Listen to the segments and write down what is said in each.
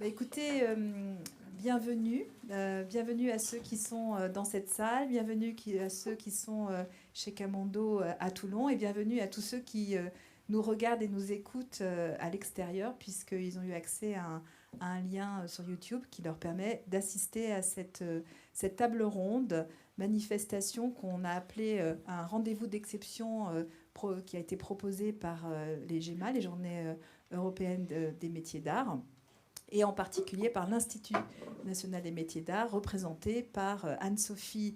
Écoutez, bienvenue. Bienvenue à ceux qui sont dans cette salle, bienvenue à ceux qui sont chez Camondo à Toulon et bienvenue à tous ceux qui nous regardent et nous écoutent à l'extérieur puisqu'ils ont eu accès à un lien sur YouTube qui leur permet d'assister à cette table ronde, manifestation qu'on a appelée un rendez-vous d'exception qui a été proposé par les GEMA, les Journées européennes des métiers d'art et en particulier par l'Institut national des métiers d'art, représenté par Anne-Sophie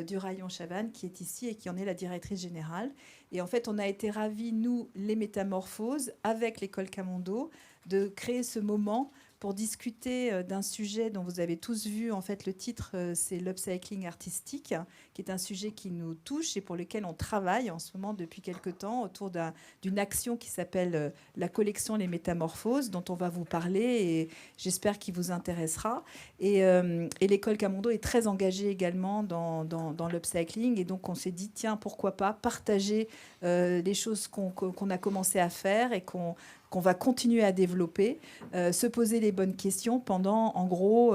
Duraillon-Chavannes, qui est ici et qui en est la directrice générale. Et en fait, on a été ravis, nous, les Métamorphoses, avec l'école Camondo, de créer ce moment pour discuter d'un sujet dont vous avez tous vu, en fait, le titre, c'est l'upcycling artistique, qui est un sujet qui nous touche et pour lequel on travaille en ce moment depuis quelque temps autour d'une action qui s'appelle la collection Les Métamorphoses, dont on va vous parler et j'espère qu'il vous intéressera. Et l'école Camondo est très engagée également dans l'upcycling et donc on s'est dit, tiens, pourquoi pas partager les choses qu'on a commencé à faire et qu'on va continuer à développer, se poser les bonnes questions pendant, en gros,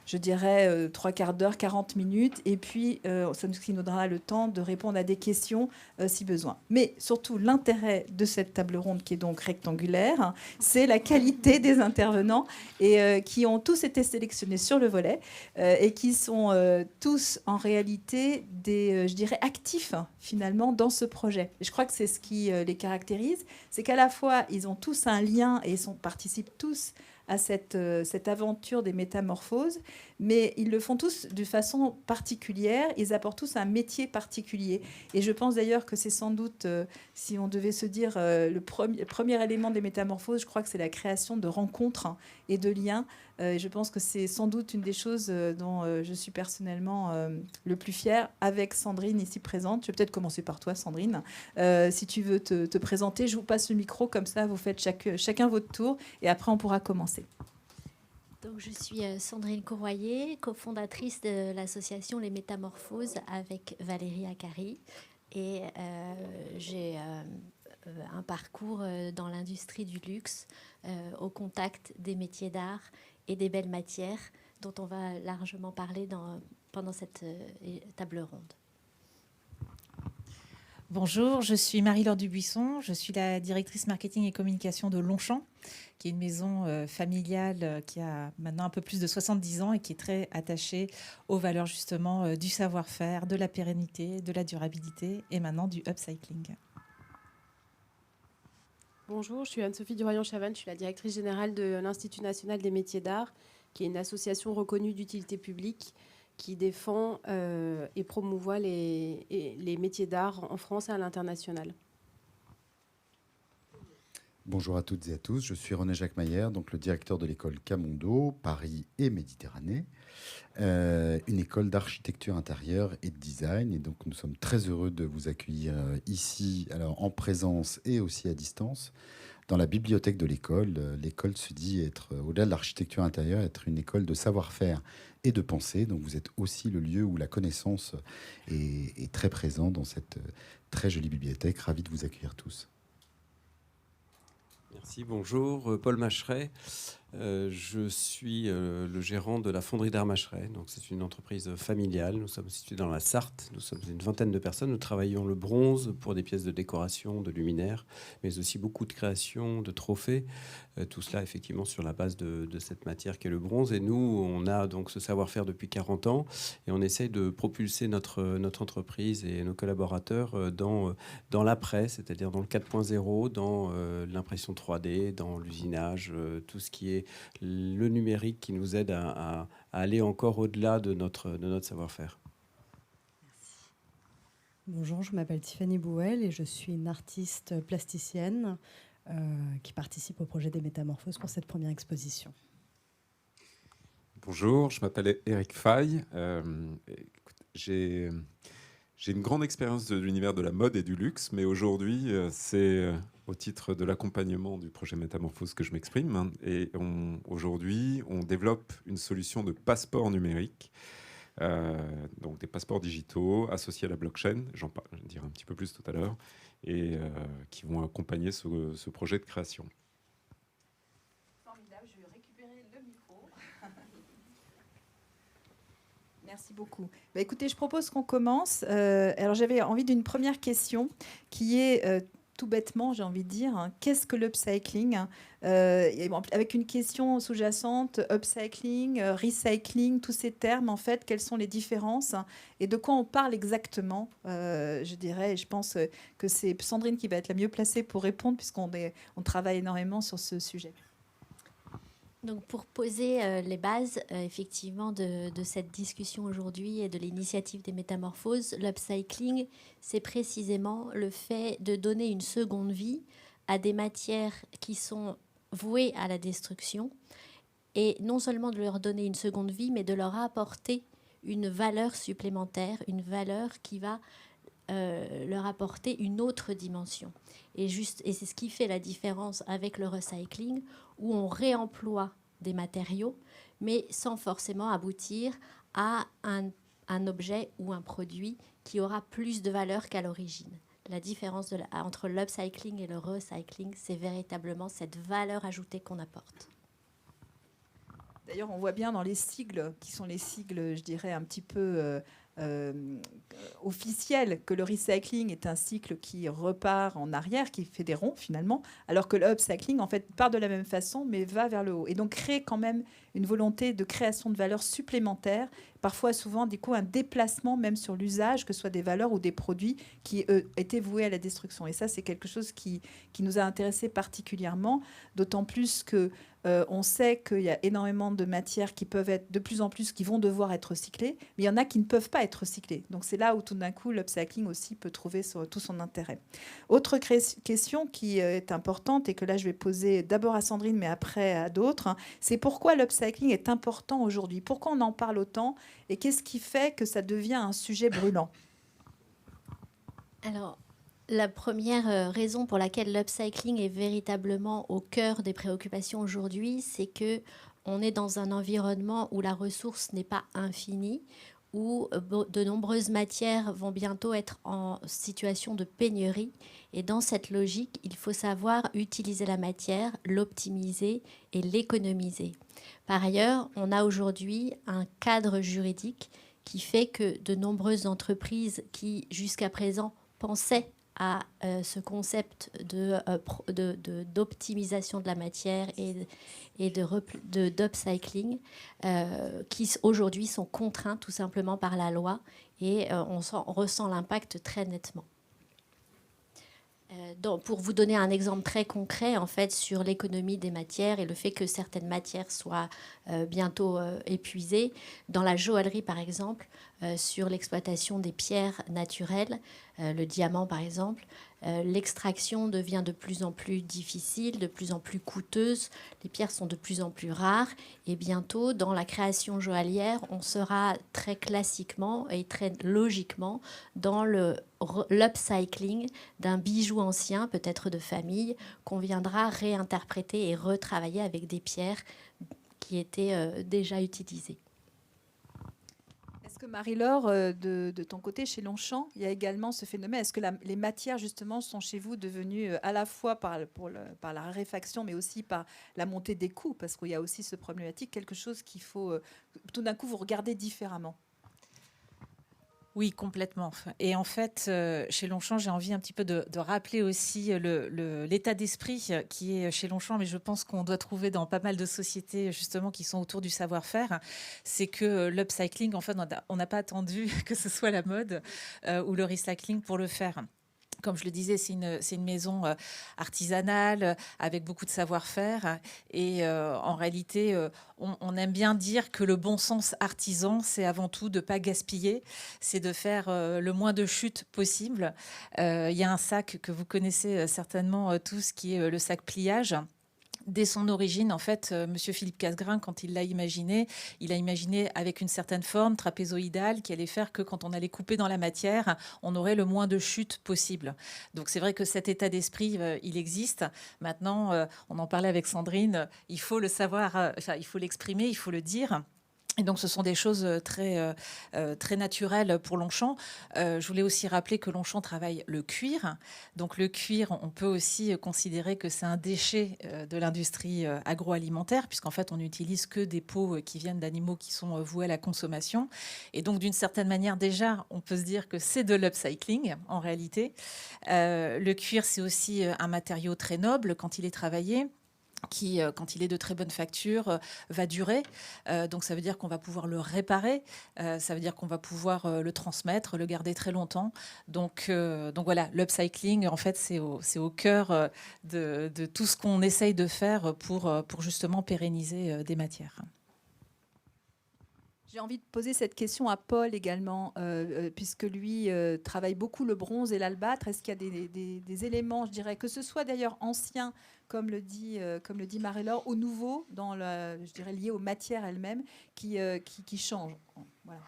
je dirais, 3/4 d'heure, 40 minutes, et puis ça nous donnera le temps de répondre à des questions si besoin. Mais surtout, l'intérêt de cette table ronde, qui est donc rectangulaire, hein, c'est la qualité des intervenants, et qui ont tous été sélectionnés sur le volet, et qui sont tous, en réalité, je dirais, actifs, hein, finalement, dans ce projet. Et je crois que c'est ce qui les caractérise, c'est qu'à la fois, ils ont tous un lien et participent tous à cette aventure des métamorphoses, mais ils le font tous de façon particulière, ils apportent tous un métier particulier. Et je pense d'ailleurs que c'est sans doute, si on devait se dire le premier élément des métamorphoses, je crois que c'est la création de rencontres, hein, et de liens. Je pense que c'est sans doute une des choses dont je suis personnellement le plus fière, avec Sandrine ici présente. Je vais peut-être commencer par toi, Sandrine. Si tu veux te présenter, je vous passe le micro, comme ça vous faites chacun votre tour, et après on pourra commencer. Donc, je suis Sandrine Courroyer, cofondatrice de l'association Les Métamorphoses avec Valérie Acari. Et j'ai un parcours dans l'industrie du luxe, au contact des métiers d'art et des belles matières, dont on va largement parler pendant cette table ronde. Bonjour, je suis Marie-Laure Dubuisson, je suis la directrice marketing et communication de Longchamp, qui est une maison familiale qui a maintenant un peu plus de 70 ans et qui est très attachée aux valeurs justement du savoir-faire, de la pérennité, de la durabilité et maintenant du upcycling. Bonjour, je suis Anne-Sophie Duraillon-Chavannes, je suis la directrice générale de l'Institut national des métiers d'art, qui est une association reconnue d'utilité publique qui défend et promouvoit les métiers d'art en France et à l'international. Bonjour à toutes et à tous, je suis René-Jacques Maillère, donc le directeur de l'école Camondo, Paris et Méditerranée, une école d'architecture intérieure et de design. Et donc nous sommes très heureux de vous accueillir ici, alors en présence et aussi à distance, dans la bibliothèque de l'école. L'école se dit être, au-delà de l'architecture intérieure, être une école de savoir-faire et de pensée. Donc vous êtes aussi le lieu où la connaissance est très présente dans cette très jolie bibliothèque. Ravi de vous accueillir tous. Merci, bonjour, Paul Macheret. Je suis le gérant de la Fonderie d'Art Macheret. Donc, c'est une entreprise familiale. Nous sommes situés dans la Sarthe. Nous sommes une vingtaine de personnes. Nous travaillons le bronze pour des pièces de décoration, de luminaires, mais aussi beaucoup de créations, de trophées. Tout cela, effectivement, sur la base de cette matière qu'est le bronze. Et nous, on a donc ce savoir-faire depuis 40 ans et on essaye de propulser notre entreprise et nos collaborateurs dans l'après, c'est-à-dire dans le 4.0, dans l'impression 3D, dans l'usinage, tout ce qui est le numérique qui nous aide à aller encore au-delà de notre savoir-faire. Bonjour, je m'appelle Tiffany Bouel et je suis une artiste plasticienne qui participe au projet des Métamorphoses pour cette première exposition. Bonjour, je m'appelle Eric Fay. J'ai une grande expérience de l'univers de la mode et du luxe, mais aujourd'hui, c'est au titre de l'accompagnement du projet Métamorphose que je m'exprime. Et aujourd'hui, on développe une solution de passeport numérique, donc des passeports digitaux associés à la blockchain, j'en dirai un petit peu plus tout à l'heure, et qui vont accompagner ce projet de création. Formidable, je vais récupérer le micro. Merci beaucoup. Bah, écoutez, je propose qu'on commence. Alors, j'avais envie d'une première question qui est tout bêtement, j'ai envie de dire, hein, qu'est-ce que l'upcycling, et bon, avec une question sous-jacente, upcycling, recycling, tous ces termes, en fait, quelles sont les différences et de quoi on parle exactement, je dirais. Et je pense que c'est Sandrine qui va être la mieux placée pour répondre puisqu'on travaille énormément sur ce sujet. Donc pour poser les bases effectivement de cette discussion aujourd'hui et de l'initiative des métamorphoses, l'upcycling, c'est précisément le fait de donner une seconde vie à des matières qui sont vouées à la destruction, et non seulement de leur donner une seconde vie, mais de leur apporter une valeur supplémentaire, une valeur qui va leur apporter une autre dimension. Et c'est ce qui fait la différence avec le recycling, où on réemploie des matériaux, mais sans forcément aboutir à un objet ou un produit qui aura plus de valeur qu'à l'origine. La différence entre l'upcycling et le recycling, c'est véritablement cette valeur ajoutée qu'on apporte. D'ailleurs, on voit bien dans les sigles, qui sont les sigles, je dirais, un petit peu officiel, que le recycling est un cycle qui repart en arrière, qui fait des ronds finalement, alors que le upcycling en fait part de la même façon mais va vers le haut, et donc crée quand même une volonté de création de valeurs supplémentaires, parfois souvent du coup un déplacement même sur l'usage, que ce soit des valeurs ou des produits qui étaient voués à la destruction. Et ça, c'est quelque chose qui nous a intéressés particulièrement, d'autant plus que on sait qu'il y a énormément de matières qui peuvent être de plus en plus, qui vont devoir être recyclées, mais il y en a qui ne peuvent pas être recyclées. Donc c'est là où tout d'un coup l'upcycling aussi peut trouver tout son intérêt. Autre question qui est importante et que là je vais poser d'abord à Sandrine mais après à d'autres, hein, c'est pourquoi l'upcycling est important aujourd'hui, pourquoi on en parle autant et qu'est-ce qui fait que ça devient un sujet brûlant? Alors, la première raison pour laquelle l'upcycling est véritablement au cœur des préoccupations aujourd'hui, c'est que on est dans un environnement où la ressource n'est pas infinie, où de nombreuses matières vont bientôt être en situation de pénurie. Et dans cette logique, il faut savoir utiliser la matière, l'optimiser et l'économiser. Par ailleurs, on a aujourd'hui un cadre juridique qui fait que de nombreuses entreprises qui, jusqu'à présent, pensaient à ce concept d'optimisation de la matière et d'upcycling, qui aujourd'hui sont contraints tout simplement par la loi, et on ressent l'impact très nettement. Pour vous donner un exemple très concret en fait sur l'économie des matières et le fait que certaines matières soient bientôt épuisées, dans la joaillerie par exemple, sur l'exploitation des pierres naturelles, le diamant par exemple, l'extraction devient de plus en plus difficile, de plus en plus coûteuse, les pierres sont de plus en plus rares, et bientôt dans la création joaillière on sera très classiquement et très logiquement dans l'upcycling d'un bijou ancien, peut-être de famille, qu'on viendra réinterpréter et retravailler avec des pierres qui étaient déjà utilisées. Est-ce que Marie-Laure, de ton côté, chez Longchamp, il y a également ce phénomène? Est-ce que les matières, justement, sont chez vous devenues à la fois par la raréfaction, mais aussi par la montée des coûts? Parce qu'il y a aussi ce problématique, quelque chose qu'il faut, tout d'un coup, vous regardez différemment. Oui, complètement. Et en fait, chez Longchamp, j'ai envie un petit peu de rappeler aussi l'état d'esprit qui est chez Longchamp, mais je pense qu'on doit trouver dans pas mal de sociétés justement qui sont autour du savoir-faire. C'est que l'upcycling, en fait, on n'a pas attendu que ce soit la mode ou le recycling pour le faire. Comme je le disais, c'est une maison artisanale avec beaucoup de savoir-faire. Et en réalité, on aime bien dire que le bon sens artisan, c'est avant tout de ne pas gaspiller, c'est de faire le moins de chutes possible. Il y a un sac que vous connaissez certainement tous, qui est le sac pliage. Dès son origine, en fait, Monsieur Philippe Casgrain, quand il l'a imaginé, avec une certaine forme trapézoïdale qui allait faire que quand on allait couper dans la matière, on aurait le moins de chutes possible. Donc c'est vrai que cet état d'esprit, il existe. Maintenant, on en parlait avec Sandrine, il faut le savoir, il faut l'exprimer, il faut le dire. Et donc, ce sont des choses très naturelles pour Longchamp. Je voulais aussi rappeler que Longchamp travaille le cuir. Donc, le cuir, on peut aussi considérer que c'est un déchet de l'industrie agroalimentaire, puisqu'en fait, on n'utilise que des peaux qui viennent d'animaux qui sont voués à la consommation. Et donc, d'une certaine manière, déjà, on peut se dire que c'est de l'upcycling, en réalité. Le cuir, c'est aussi un matériau très noble quand il est travaillé, qui, quand il est de très bonne facture, va durer. Donc, ça veut dire qu'on va pouvoir le réparer. Ça veut dire qu'on va pouvoir le transmettre, le garder très longtemps. Donc voilà, l'upcycling, en fait, c'est au cœur de tout ce qu'on essaye de faire pour justement pérenniser des matières. J'ai envie de poser cette question à Paul également, puisque lui travaille beaucoup le bronze et l'albâtre. Est-ce qu'il y a des éléments, je dirais, que ce soit d'ailleurs anciens, comme le dit Marie-Laure, ou nouveaux, je dirais liés aux matières elles-mêmes, qui changent? Voilà.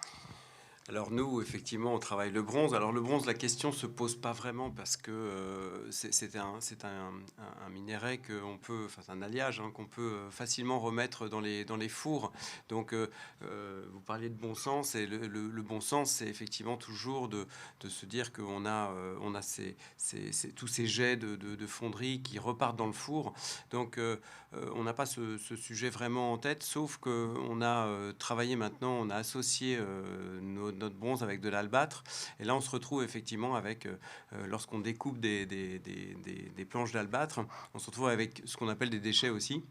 Alors nous, effectivement, on travaille le bronze. Alors le bronze, la question se pose pas vraiment parce que c'est un minerai qu'on peut, enfin c'est un alliage qu'on peut facilement remettre dans les fours. Donc vous parliez de bon sens, et le bon sens, c'est effectivement toujours de se dire qu'on a tous ces jets de fonderie qui repartent dans le four. Donc on n'a pas ce sujet vraiment en tête, sauf qu'on a travaillé maintenant, on a associé notre bronze avec de l'albâtre, et là on se retrouve effectivement avec, lorsqu'on découpe des planches d'albâtre, on se retrouve avec ce qu'on appelle des déchets aussi.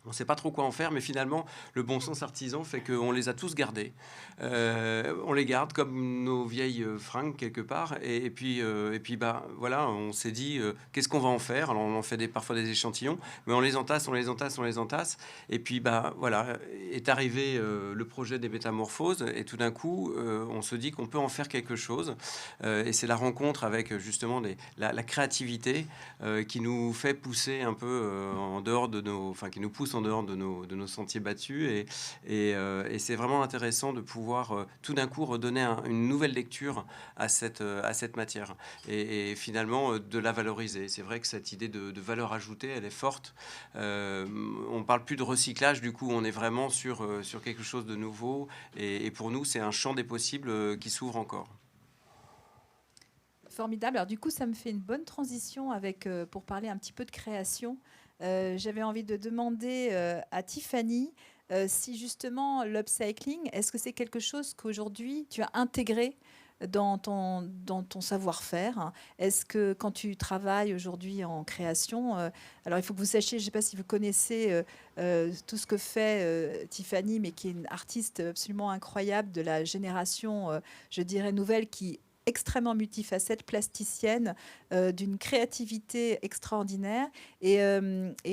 On ne sait pas trop quoi en faire, mais finalement, le bon sens artisan fait qu'on les a tous gardés. On les garde comme nos vieilles fringues, quelque part. Et puis voilà, on s'est dit, qu'est-ce qu'on va en faire? Alors, on en fait parfois des échantillons, mais on les entasse. Et puis, voilà, est arrivé le projet des métamorphoses. Et tout d'un coup, on se dit qu'on peut en faire quelque chose. Et c'est la rencontre avec, justement, la créativité qui nous fait pousser un peu en dehors de qui nous pousse en dehors de nos sentiers battus, et c'est vraiment intéressant de pouvoir tout d'un coup redonner une nouvelle lecture à cette matière, et finalement de la valoriser. C'est vrai que cette idée de valeur ajoutée, elle est forte. On parle plus de recyclage, du coup on est vraiment sur quelque chose de nouveau, et pour nous c'est un champ des possibles qui s'ouvre encore. Formidable. Alors du coup, ça me fait une bonne transition pour parler un petit peu de création. J'avais envie de demander à Tiffany si justement l'upcycling, est-ce que c'est quelque chose qu'aujourd'hui tu as intégré dans ton savoir-faire? Est-ce que quand tu travailles aujourd'hui en création, alors il faut que vous sachiez, je ne sais pas si vous connaissez tout ce que fait Tiffany, mais qui est une artiste absolument incroyable de la génération, je dirais, nouvelle, qui extrêmement multifacette, plasticienne, d'une créativité extraordinaire, et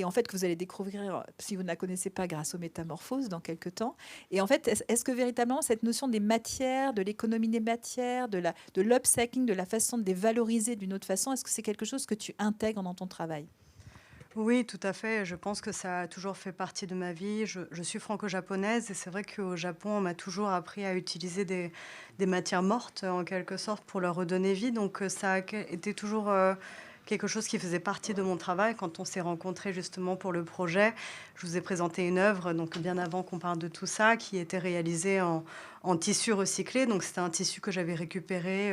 en fait que vous allez découvrir, si vous ne la connaissez pas, grâce aux métamorphoses dans quelques temps. Et en fait, est-ce que véritablement cette notion des matières, de l'économie des matières, de l'upcycling, de la façon de les valoriser d'une autre façon, est-ce que c'est quelque chose que tu intègres dans ton travail? Oui, tout à fait. Je pense que ça a toujours fait partie de ma vie. Je suis franco-japonaise, et c'est vrai qu'au Japon, on m'a toujours appris à utiliser des matières mortes, en quelque sorte, pour leur redonner vie. Donc, ça a été toujours quelque chose qui faisait partie de mon travail. Quand on s'est rencontrés justement pour le projet, je vous ai présenté une œuvre, donc bien avant qu'on parle de tout ça, qui était réalisée en tissu recyclé. Donc c'était un tissu que j'avais récupéré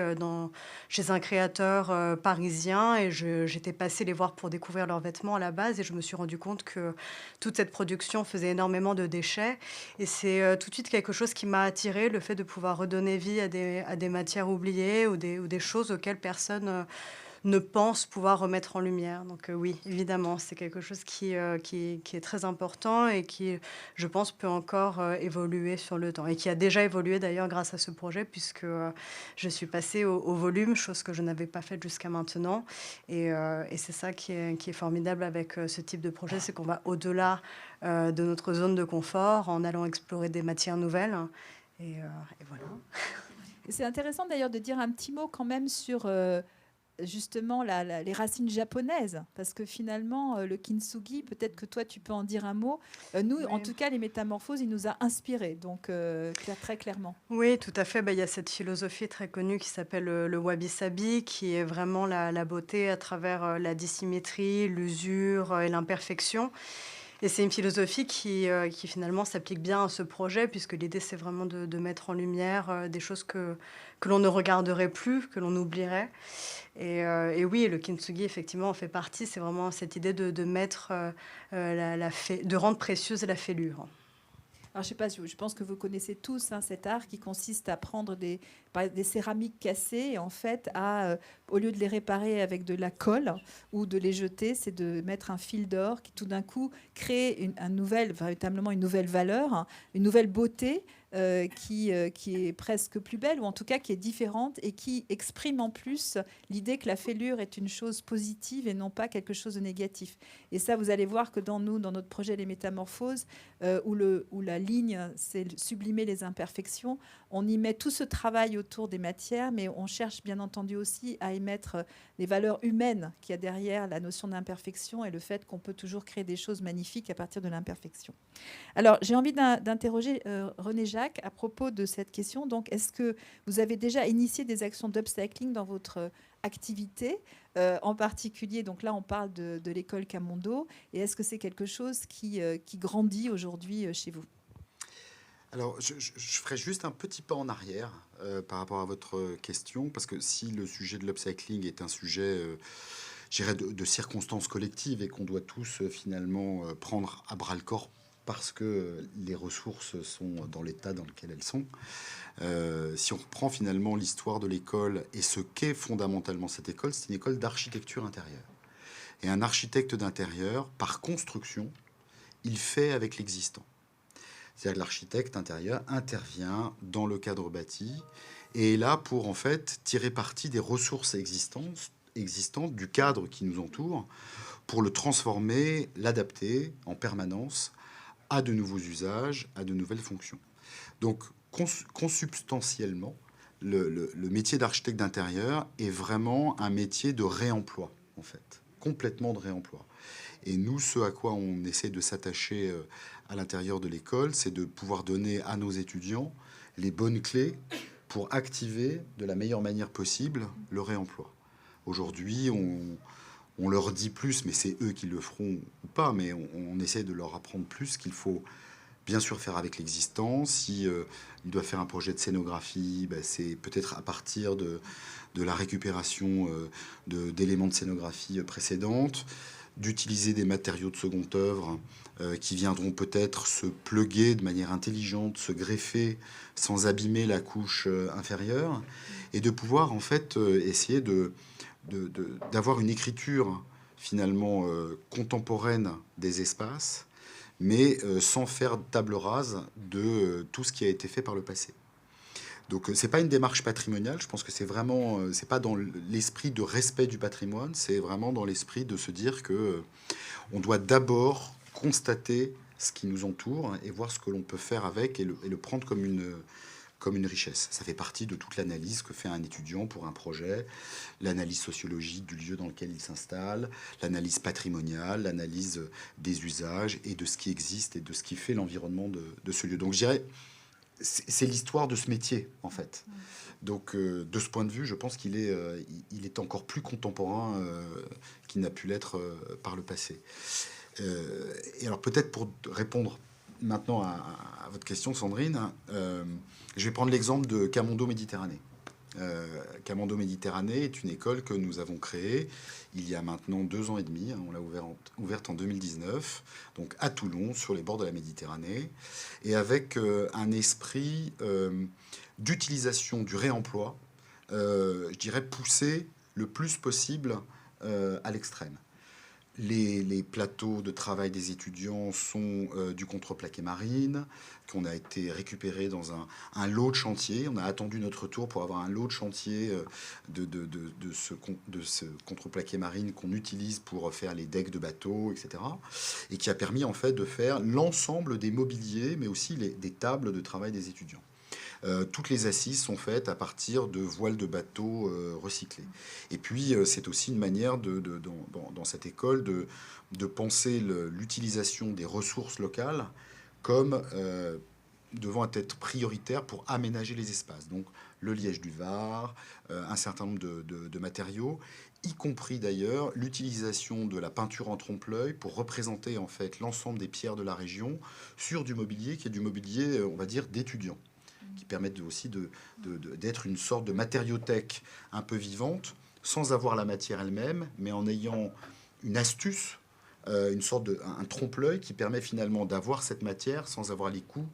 chez un créateur parisien, et j'étais passée les voir pour découvrir leurs vêtements à la base, et je me suis rendu compte que toute cette production faisait énormément de déchets, et c'est tout de suite quelque chose qui m'a attirée, le fait de pouvoir redonner vie à des matières oubliées, ou des choses auxquelles personne ne pense pouvoir remettre en lumière. Donc oui, évidemment, c'est quelque chose qui est très important, et qui, je pense, peut encore évoluer sur le temps, et qui a déjà évolué d'ailleurs grâce à ce projet, puisque je suis passée au volume, chose que je n'avais pas faite jusqu'à maintenant, et c'est ça qui est formidable avec ce type de projet, c'est qu'on va au-delà de notre zone de confort en allant explorer des matières nouvelles, et voilà. C'est intéressant d'ailleurs de dire un petit mot quand même sur justement les racines japonaises, parce que finalement le kintsugi, peut-être que toi tu peux en dire un mot, nous oui. En tout cas les métamorphoses, il nous a inspirés, donc très clairement. Oui, tout à fait. Il y a cette philosophie très connue qui s'appelle le wabi-sabi, qui est vraiment la beauté à travers la dissymétrie, l'usure et l'imperfection. Et c'est une philosophie qui finalement s'applique bien à ce projet, puisque l'idée, c'est vraiment de mettre en lumière des choses que l'on ne regarderait plus, que l'on oublierait. Et oui, le kintsugi, effectivement, en fait partie. C'est vraiment cette idée de mettre, de rendre précieuse la fêlure. Alors, je sais pas, je pense que vous connaissez tous cet art qui consiste à prendre des céramiques cassées et en fait, au lieu de les réparer avec de la colle ou de les jeter, c'est de mettre un fil d'or qui tout d'un coup crée véritablement une nouvelle valeur, une nouvelle beauté qui est presque plus belle ou en tout cas qui est différente et qui exprime en plus l'idée que la fêlure est une chose positive et non pas quelque chose de négatif. Et ça, vous allez voir que dans notre projet Les Métamorphoses, où la ligne, c'est sublimer les imperfections, on y met tout ce travail autour des matières, mais on cherche bien entendu aussi à y mettre les valeurs humaines qu'il y a derrière la notion d'imperfection et le fait qu'on peut toujours créer des choses magnifiques à partir de l'imperfection. Alors, j'ai envie d'interroger René Jacques à propos de cette question. Donc, est-ce que vous avez déjà initié des actions d'upcycling dans votre activité, en particulier, donc là on parle de l'école Camondo, et est-ce que c'est quelque chose qui grandit aujourd'hui chez vous? Alors, je ferai juste un petit pas en arrière par rapport à votre question, parce que si le sujet de l'upcycling est un sujet, je dirais, de circonstances collectives et qu'on doit tous finalement prendre à bras le corps parce que les ressources sont dans l'état dans lequel elles sont. Si on reprend finalement l'histoire de l'école et ce qu'est fondamentalement cette école, c'est une école d'architecture intérieure. Et un architecte d'intérieur, par construction, il fait avec l'existant. C'est-à-dire que l'architecte intérieur intervient dans le cadre bâti et est là pour en fait tirer parti des ressources existantes du cadre qui nous entoure pour le transformer, l'adapter en permanence à de nouveaux usages, à de nouvelles fonctions. Donc, consubstantiellement, le métier d'architecte d'intérieur est vraiment un métier de réemploi, en fait, complètement de réemploi. Et nous, ce à quoi on essaie de s'attacher à l'intérieur de l'école, c'est de pouvoir donner à nos étudiants les bonnes clés pour activer de la meilleure manière possible le réemploi. Aujourd'hui, on leur dit plus, mais c'est eux qui le feront ou pas, mais on essaie de leur apprendre plus qu'il faut bien sûr faire avec l'existant. Si il doit faire un projet de scénographie, c'est peut-être à partir de la récupération d'éléments de scénographie précédentes, d'utiliser des matériaux de seconde œuvre qui viendront peut-être se pluguer de manière intelligente, se greffer sans abîmer la couche inférieure, et de pouvoir en fait essayer d'avoir une écriture finalement contemporaine des espaces, mais sans faire table rase de tout ce qui a été fait par le passé. Donc c'est pas une démarche patrimoniale, je pense que c'est vraiment, c'est pas dans l'esprit de respect du patrimoine, c'est vraiment dans l'esprit de se dire que on doit d'abord constater ce qui nous entoure et voir ce que l'on peut faire avec et le prendre comme une richesse. Ça fait partie de toute l'analyse que fait un étudiant pour un projet, l'analyse sociologique du lieu dans lequel il s'installe, l'analyse patrimoniale, l'analyse des usages et de ce qui existe et de ce qui fait l'environnement de ce lieu. Donc je dirais, c'est l'histoire de ce métier, en fait. Donc de ce point de vue, je pense qu'il est encore plus contemporain qu'il n'a pu l'être par le passé. Et alors peut-être pour répondre maintenant à votre question, Sandrine, je vais prendre l'exemple de Camondo Méditerranée. Camondo Méditerranée est une école que nous avons créée il y a maintenant 2 ans et demi. On l'a ouverte en 2019, donc à Toulon, sur les bords de la Méditerranée, et avec un esprit d'utilisation du réemploi, je dirais poussé le plus possible à l'extrême. Les plateaux de travail des étudiants sont du contreplaqué marine, qu'on a été récupéré dans un lot de chantier. On a attendu notre tour pour avoir un lot de chantier de ce contreplaqué marine qu'on utilise pour faire les decks de bateaux, etc. Et qui a permis en fait de faire l'ensemble des mobiliers, mais aussi des tables de travail des étudiants. Toutes les assises sont faites à partir de voiles de bateaux recyclées. Et puis, c'est aussi une manière, dans cette école, de penser l'utilisation des ressources locales comme devant être prioritaire pour aménager les espaces. Donc, le liège du Var, un certain nombre de matériaux, y compris d'ailleurs l'utilisation de la peinture en trompe-l'œil pour représenter en fait l'ensemble des pierres de la région sur du mobilier qui est du mobilier, on va dire, d'étudiants, qui permettent aussi d'être une sorte de matériothèque un peu vivante, sans avoir la matière elle-même, mais en ayant une astuce, une sorte un trompe-l'œil qui permet finalement d'avoir cette matière sans avoir les coûts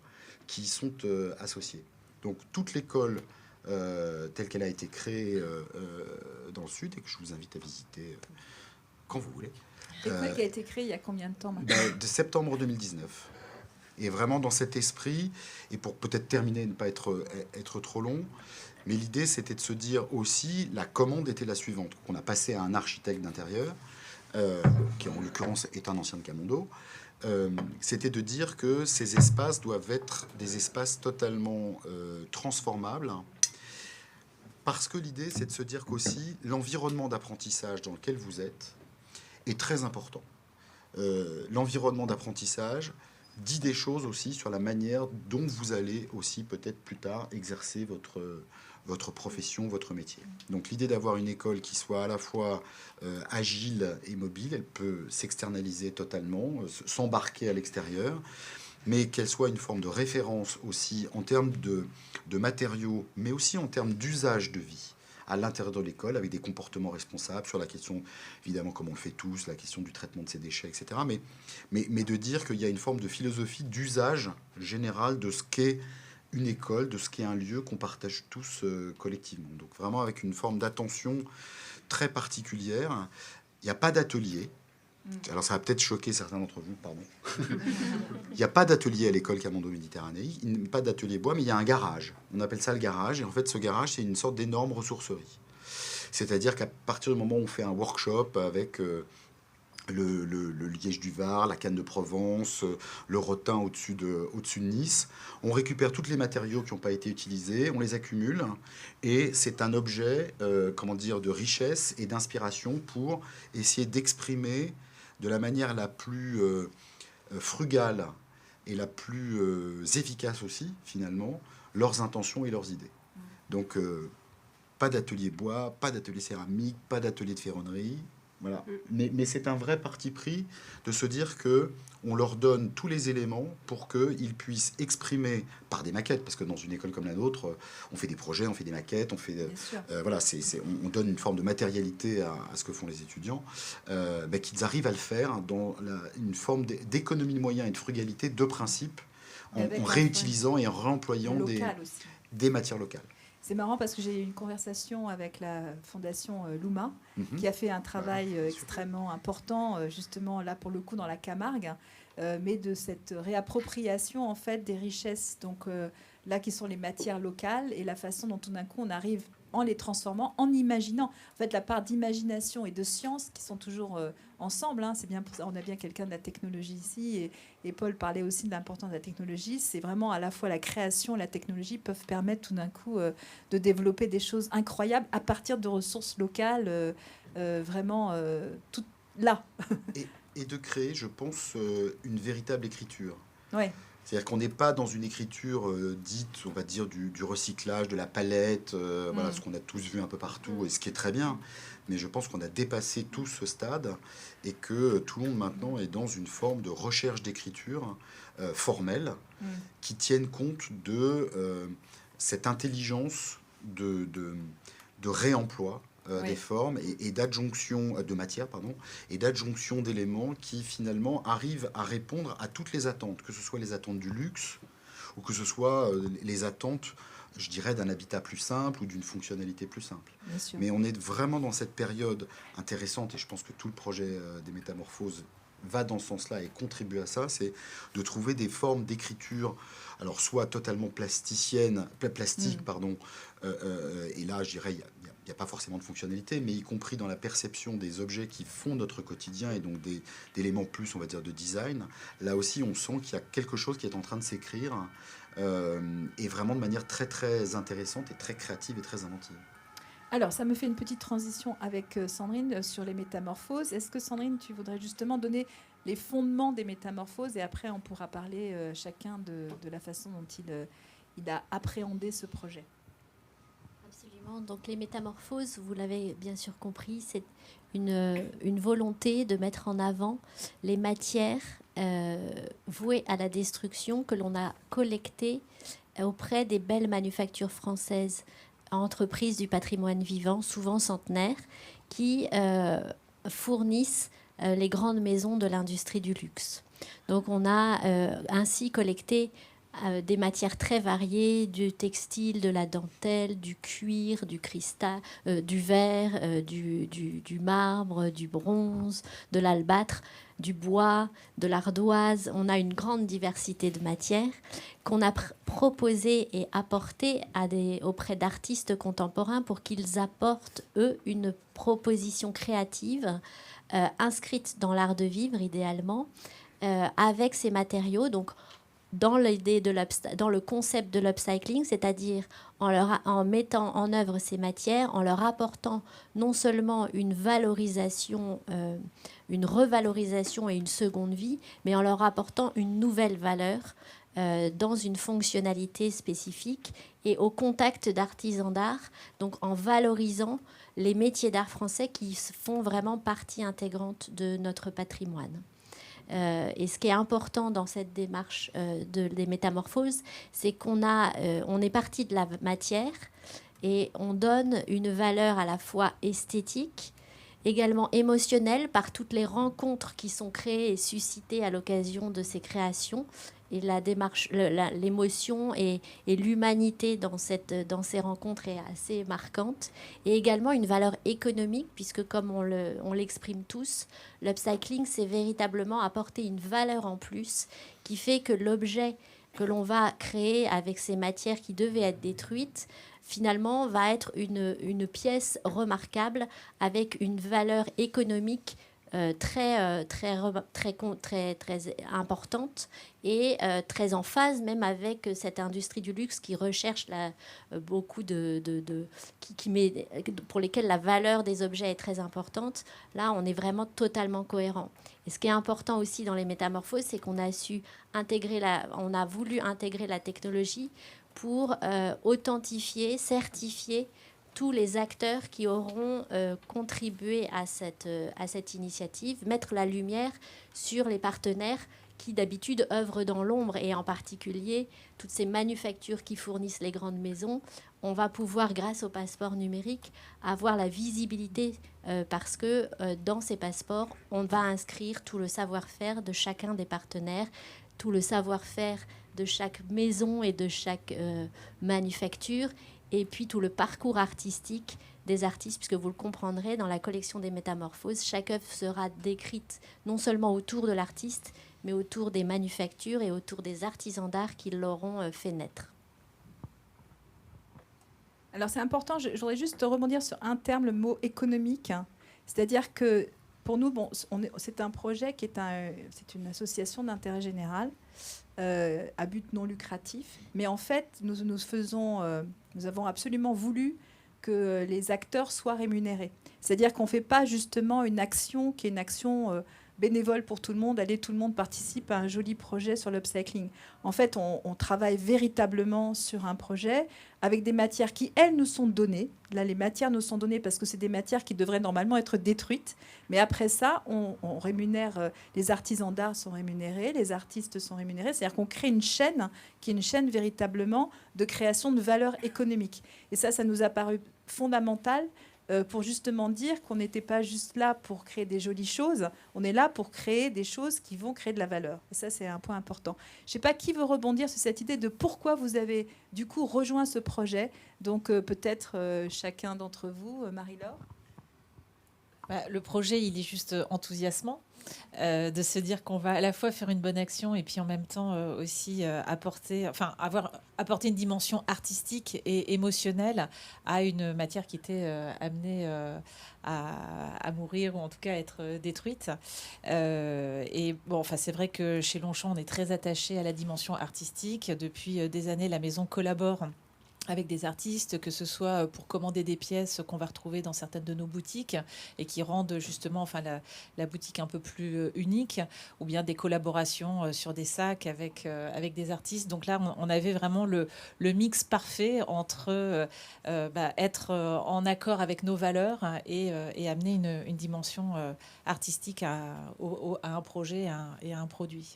qui y sont associés. Donc toute l'école telle qu'elle a été créée dans le Sud, et que je vous invite à visiter quand vous voulez. L'école qui a été créée il y a combien de temps maintenant? De septembre 2019. Et vraiment dans cet esprit, et pour peut-être terminer, ne pas être trop long, mais l'idée c'était de se dire aussi, la commande était la suivante, qu'on a passé à un architecte d'intérieur, qui en l'occurrence est un ancien de Camondo, c'était de dire que ces espaces doivent être des espaces totalement transformables, parce que l'idée c'est de se dire qu'aussi l'environnement d'apprentissage dans lequel vous êtes est très important. L'environnement d'apprentissage dit des choses aussi sur la manière dont vous allez aussi peut-être plus tard exercer votre profession, votre métier. Donc l'idée d'avoir une école qui soit à la fois agile et mobile, elle peut s'externaliser totalement, s'embarquer à l'extérieur, mais qu'elle soit une forme de référence aussi en termes de matériaux, mais aussi en termes d'usage de vie à l'intérieur de l'école, avec des comportements responsables sur la question, évidemment, comme on le fait tous, la question du traitement de ces déchets, etc. Mais de dire qu'il y a une forme de philosophie d'usage général de ce qu'est une école, de ce qu'est un lieu qu'on partage tous collectivement. Donc vraiment avec une forme d'attention très particulière. Il n'y a pas d'atelier. Alors ça va peut-être choquer certains d'entre vous, pardon. Il n'y a pas d'atelier à l'école Camondo Méditerranée, il n'y a pas d'atelier bois, mais il y a un garage. On appelle ça le garage, et en fait ce garage c'est une sorte d'énorme ressourcerie. C'est-à-dire qu'à partir du moment où on fait un workshop avec le liège du Var, la canne de Provence, le rotin au-dessus de Nice, on récupère tous les matériaux qui n'ont pas été utilisés, on les accumule, et c'est un objet de richesse et d'inspiration pour essayer d'exprimer de la manière la plus frugale et la plus efficace aussi, finalement, leurs intentions et leurs idées. Donc, pas d'atelier bois, pas d'atelier céramique, pas d'atelier de ferronnerie. Voilà. Mais c'est un vrai parti pris de se dire que on leur donne tous les éléments pour qu'ils puissent exprimer par des maquettes, parce que dans une école comme la nôtre, on fait des projets, on fait des maquettes, on fait on donne une forme de matérialité à ce que font les étudiants, qu'ils arrivent à le faire dans une forme d'économie de moyens et de frugalité de principe, en réutilisant et en réemployant des matières locales. C'est marrant parce que j'ai eu une conversation avec la fondation Luma, qui a fait un travail extrêmement important, justement là pour le coup dans la Camargue, mais de cette réappropriation en fait des richesses, donc là qui sont les matières locales et la façon dont tout d'un coup on arrive en les transformant, en imaginant. En fait, la part d'imagination et de science qui sont toujours ensemble, c'est bien pour ça, on a bien quelqu'un de la technologie ici, et Paul parlait aussi de l'importance de la technologie. C'est vraiment à la fois la création et la technologie peuvent permettre tout d'un coup de développer des choses incroyables à partir de ressources locales, vraiment tout là. et de créer, je pense, une véritable écriture. Ouais. C'est-à-dire qu'on n'est pas dans une écriture dite, on va dire, du recyclage, de la palette, voilà, ce qu'on a tous vu un peu partout, et ce qui est très bien. Mais je pense qu'on a dépassé tout ce stade et que tout le monde maintenant est dans une forme de recherche d'écriture formelle qui tienne compte de cette intelligence de réemploi des formes et d'adjonction de matière, et d'adjonction d'éléments qui finalement arrivent à répondre à toutes les attentes, que ce soit les attentes du luxe ou que ce soit les attentes, je dirais, d'un habitat plus simple ou d'une fonctionnalité plus simple. Mais on est vraiment dans cette période intéressante, et je pense que tout le projet des Métamorphoses va dans ce sens-là et contribue à ça, c'est de trouver des formes d'écriture, alors soit totalement plastique, et là je dirais il n'y a pas forcément de fonctionnalité, mais y compris dans la perception des objets qui font notre quotidien, et donc d'éléments plus, on va dire, de design. Là aussi, on sent qu'il y a quelque chose qui est en train de s'écrire, et vraiment de manière très, très intéressante et très créative et très inventive. Alors, ça me fait une petite transition avec Sandrine sur les métamorphoses. Est-ce que, Sandrine, tu voudrais justement donner les fondements des métamorphoses, et après, on pourra parler chacun de la façon dont il a appréhendé ce projet. Donc les métamorphoses, vous l'avez bien sûr compris, c'est une volonté de mettre en avant les matières vouées à la destruction que l'on a collectées auprès des belles manufactures françaises, entreprises du patrimoine vivant, souvent centenaires, qui fournissent les grandes maisons de l'industrie du luxe. Donc on a ainsi collecté des matières très variées, du textile, de la dentelle, du cuir, du cristal, du verre, du marbre, du bronze, de l'albâtre, du bois, de l'ardoise. On a une grande diversité de matières qu'on a proposées et apportées auprès d'artistes contemporains pour qu'ils apportent, eux, une proposition créative inscrite dans l'art de vivre, idéalement, avec ces matériaux. Donc, dans le concept de l'upcycling, c'est-à-dire en mettant en œuvre ces matières, en leur apportant non seulement une valorisation, une revalorisation et une seconde vie, mais en leur apportant une nouvelle valeur dans une fonctionnalité spécifique et au contact d'artisans d'art, donc en valorisant les métiers d'art français qui font vraiment partie intégrante de notre patrimoine. Et ce qui est important dans cette démarche des métamorphoses, c'est qu'on est parti de la matière et on donne une valeur à la fois esthétique, également émotionnelle par toutes les rencontres qui sont créées et suscitées à l'occasion de ces créations. Et la démarche, l'émotion et l'humanité dans ces rencontres est assez marquante. Et également une valeur économique, puisque comme on l'exprime tous, l'upcycling, c'est véritablement apporter une valeur en plus qui fait que l'objet que l'on va créer avec ces matières qui devaient être détruites, finalement, va être une pièce remarquable avec une valeur économique très importante et très en phase même avec cette industrie du luxe qui recherche beaucoup pour lesquels la valeur des objets est très importante. Là, on est vraiment totalement cohérent. Et ce qui est important aussi dans les métamorphoses, c'est qu'on a on a voulu intégrer la technologie pour authentifier, certifier tous les acteurs qui auront contribué à cette initiative, mettre la lumière sur les partenaires qui d'habitude œuvrent dans l'ombre, et en particulier toutes ces manufactures qui fournissent les grandes maisons. On va pouvoir, grâce au passeport numérique, avoir la visibilité parce que dans ces passeports, on va inscrire tout le savoir-faire de chacun des partenaires, tout le savoir-faire de chaque maison et de chaque manufacture, et puis tout le parcours artistique des artistes, puisque vous le comprendrez, dans la collection des métamorphoses, chaque œuvre sera décrite non seulement autour de l'artiste, mais autour des manufactures et autour des artisans d'art qui l'auront fait naître. Alors c'est important, je voudrais juste rebondir sur un terme, le mot économique. C'est-à-dire que pour nous, c'est un projet qui c'est une association d'intérêt général à but non lucratif. Mais en fait, nous avons absolument voulu que les acteurs soient rémunérés. C'est-à-dire qu'on ne fait pas justement une action qui est une action bénévole pour tout le monde. Allez, tout le monde participe à un joli projet sur l'upcycling. En fait, on travaille véritablement sur un projet avec des matières qui, elles, nous sont données. Là, les matières nous sont données parce que c'est des matières qui devraient normalement être détruites. Mais après ça, on rémunère, les artisans d'art sont rémunérés, les artistes sont rémunérés. C'est-à-dire qu'on crée une chaîne qui est une chaîne véritablement de création de valeur économique. Et ça nous a paru fondamental pour justement dire qu'on n'était pas juste là pour créer des jolies choses, on est là pour créer des choses qui vont créer de la valeur. Et ça, c'est un point important. Je ne sais pas qui veut rebondir sur cette idée de pourquoi vous avez du coup rejoint ce projet. Donc peut-être chacun d'entre vous, Marie-Laure. Le projet, il est juste enthousiasmant de se dire qu'on va à la fois faire une bonne action et puis en même temps aussi apporter une dimension artistique et émotionnelle à une matière qui était amenée à mourir ou en tout cas à être détruite. C'est vrai que chez Longchamp, on est très attaché à la dimension artistique. Depuis des années, la maison collabore avec des artistes, que ce soit pour commander des pièces qu'on va retrouver dans certaines de nos boutiques et qui rendent justement la boutique un peu plus unique, ou bien des collaborations sur des sacs avec des artistes. Donc là, on avait vraiment le mix parfait entre être en accord avec nos valeurs et amener une dimension artistique à un projet et à un produit.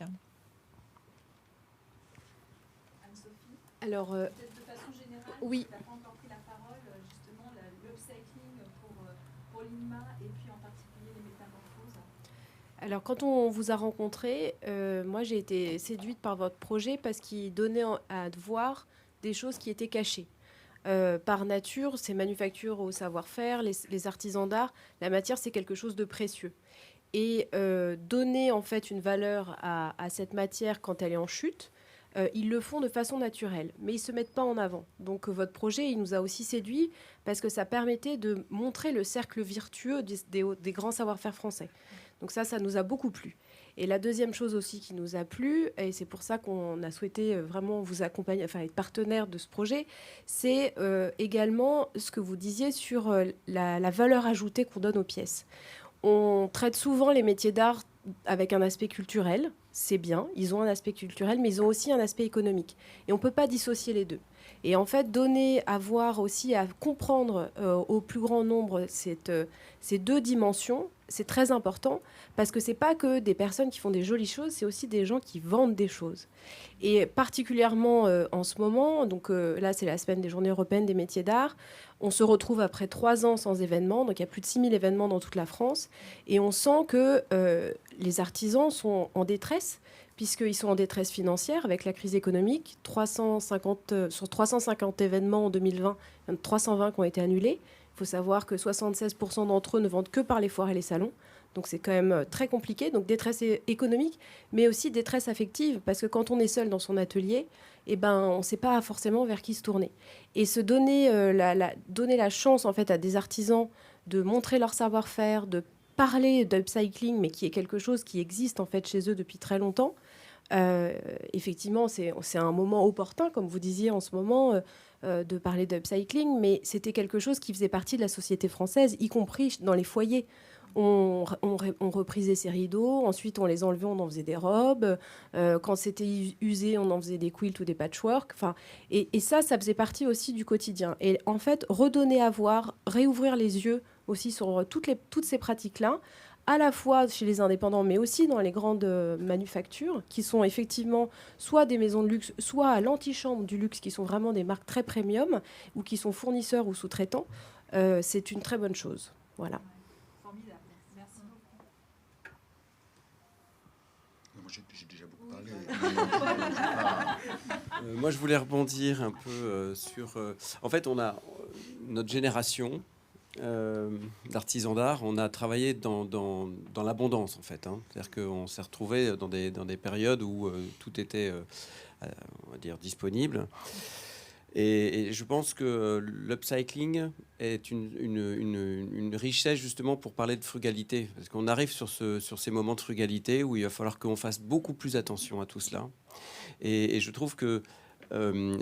Anne-Sophie, Alors, peut-être de façon générale, oui. tu n'as pas encore pris la parole, justement, l'upcycling pour l'INMA et puis en particulier les métamorphoses. Alors, quand on vous a rencontré, moi, j'ai été séduite par votre projet parce qu'il donnait à voir des choses qui étaient cachées. Par nature, ces manufactures au savoir-faire, les artisans d'art, la matière, c'est quelque chose de précieux. Et donner, en fait, une valeur à cette matière quand elle est en chute, ils le font de façon naturelle, mais ils ne se mettent pas en avant. Donc, votre projet, il nous a aussi séduits parce que ça permettait de montrer le cercle virtueux des grands savoir-faire français. Donc ça nous a beaucoup plu. Et la deuxième chose aussi qui nous a plu, et c'est pour ça qu'on a souhaité vraiment vous accompagner, enfin être partenaire de ce projet, c'est également ce que vous disiez sur la valeur ajoutée qu'on donne aux pièces. On traite souvent les métiers d'art avec un aspect culturel, c'est bien, ils ont un aspect culturel, mais ils ont aussi un aspect économique. Et on ne peut pas dissocier les deux. Et en fait, donner à voir aussi, à comprendre au plus grand nombre ces deux dimensions, c'est très important parce que c'est pas que des personnes qui font des jolies choses, c'est aussi des gens qui vendent des choses. Et particulièrement en ce moment, donc là c'est la semaine des Journées européennes des métiers d'art, on se retrouve après 3 ans sans événements, donc il y a plus de 6000 événements dans toute la France, et on sent que les artisans sont en détresse, puisqu'ils sont en détresse financière avec la crise économique. Sur 350 événements en 2020, il y en a 320 qui ont été annulés. Il faut savoir que 76% d'entre eux ne vendent que par les foires et les salons. Donc c'est quand même très compliqué. Donc détresse économique, mais aussi détresse affective, parce que quand on est seul dans son atelier, on ne sait pas forcément vers qui se tourner. Et se donner la chance en fait à des artisans de montrer leur savoir-faire, de parler d'upcycling, mais qui est quelque chose qui existe en fait chez eux depuis très longtemps. Effectivement, c'est un moment opportun, comme vous disiez en ce moment, de parler d'upcycling, mais c'était quelque chose qui faisait partie de la société française, y compris dans les foyers. On reprisait ces rideaux, ensuite on les enlevait, on en faisait des robes. Quand c'était usé, on en faisait des quilts ou des patchwork. Et ça faisait partie aussi du quotidien. Et en fait, redonner à voir, réouvrir les yeux aussi sur toutes ces pratiques-là, à la fois chez les indépendants, mais aussi dans les grandes manufactures, qui sont effectivement soit des maisons de luxe, soit à l'antichambre du luxe, qui sont vraiment des marques très premium, ou qui sont fournisseurs ou sous-traitants, c'est une très bonne chose. Voilà. Formidable. Merci beaucoup. Moi, j'ai déjà beaucoup parlé. Moi, je voulais rebondir un peu sur... en fait, on a notre génération d'artisans d'art, on a travaillé dans l'abondance, en fait. C'est-à-dire qu'on s'est retrouvé dans des périodes où tout était, on va dire, disponible. Et je pense que l'upcycling est une richesse justement pour parler de frugalité. Parce qu'on arrive sur ces moments de frugalité où il va falloir qu'on fasse beaucoup plus attention à tout cela. Et je trouve que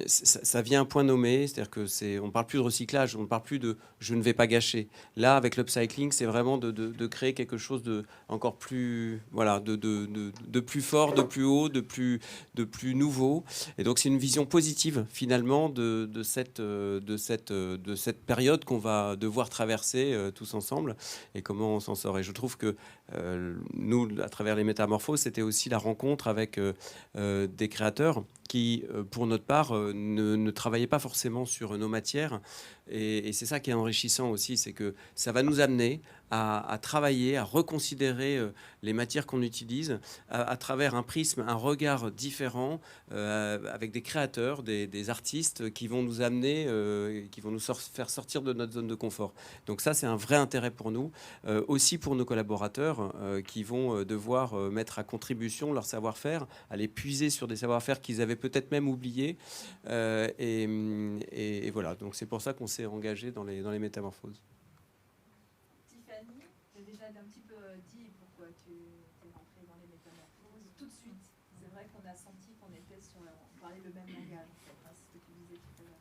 ça vient à un point nommé, c'est-à-dire que on parle plus de recyclage, on ne parle plus de je ne vais pas gâcher. Là, avec l'upcycling, c'est vraiment de créer quelque chose de encore plus, voilà, de plus fort, de plus haut, de plus nouveau. Et donc c'est une vision positive finalement de cette période qu'on va devoir traverser tous ensemble et comment on s'en sort. Et je trouve que nous, à travers les métamorphoses, c'était aussi la rencontre avec des créateurs qui, pour notre part, ne travaillaient pas forcément sur nos matières. Et c'est ça qui est enrichissant aussi, c'est que ça va nous amener à travailler, à reconsidérer les matières qu'on utilise à travers un prisme, un regard différent, avec des créateurs, des artistes qui vont nous amener, qui vont nous faire sortir de notre zone de confort. Donc ça, c'est un vrai intérêt pour nous, aussi pour nos collaborateurs qui vont devoir mettre à contribution leur savoir-faire, aller puiser sur des savoir-faire qu'ils avaient peut-être même oubliés. Et voilà, donc c'est pour ça qu'on s'est engagé dans les métamorphoses. Tiffany, tu as déjà un petit peu dit pourquoi tu es rentrée dans les métamorphoses. Tout de suite, c'est vrai qu'on a senti qu'on était on parlait le même langage, en fait, c'est ce que tu disais tout à l'heure.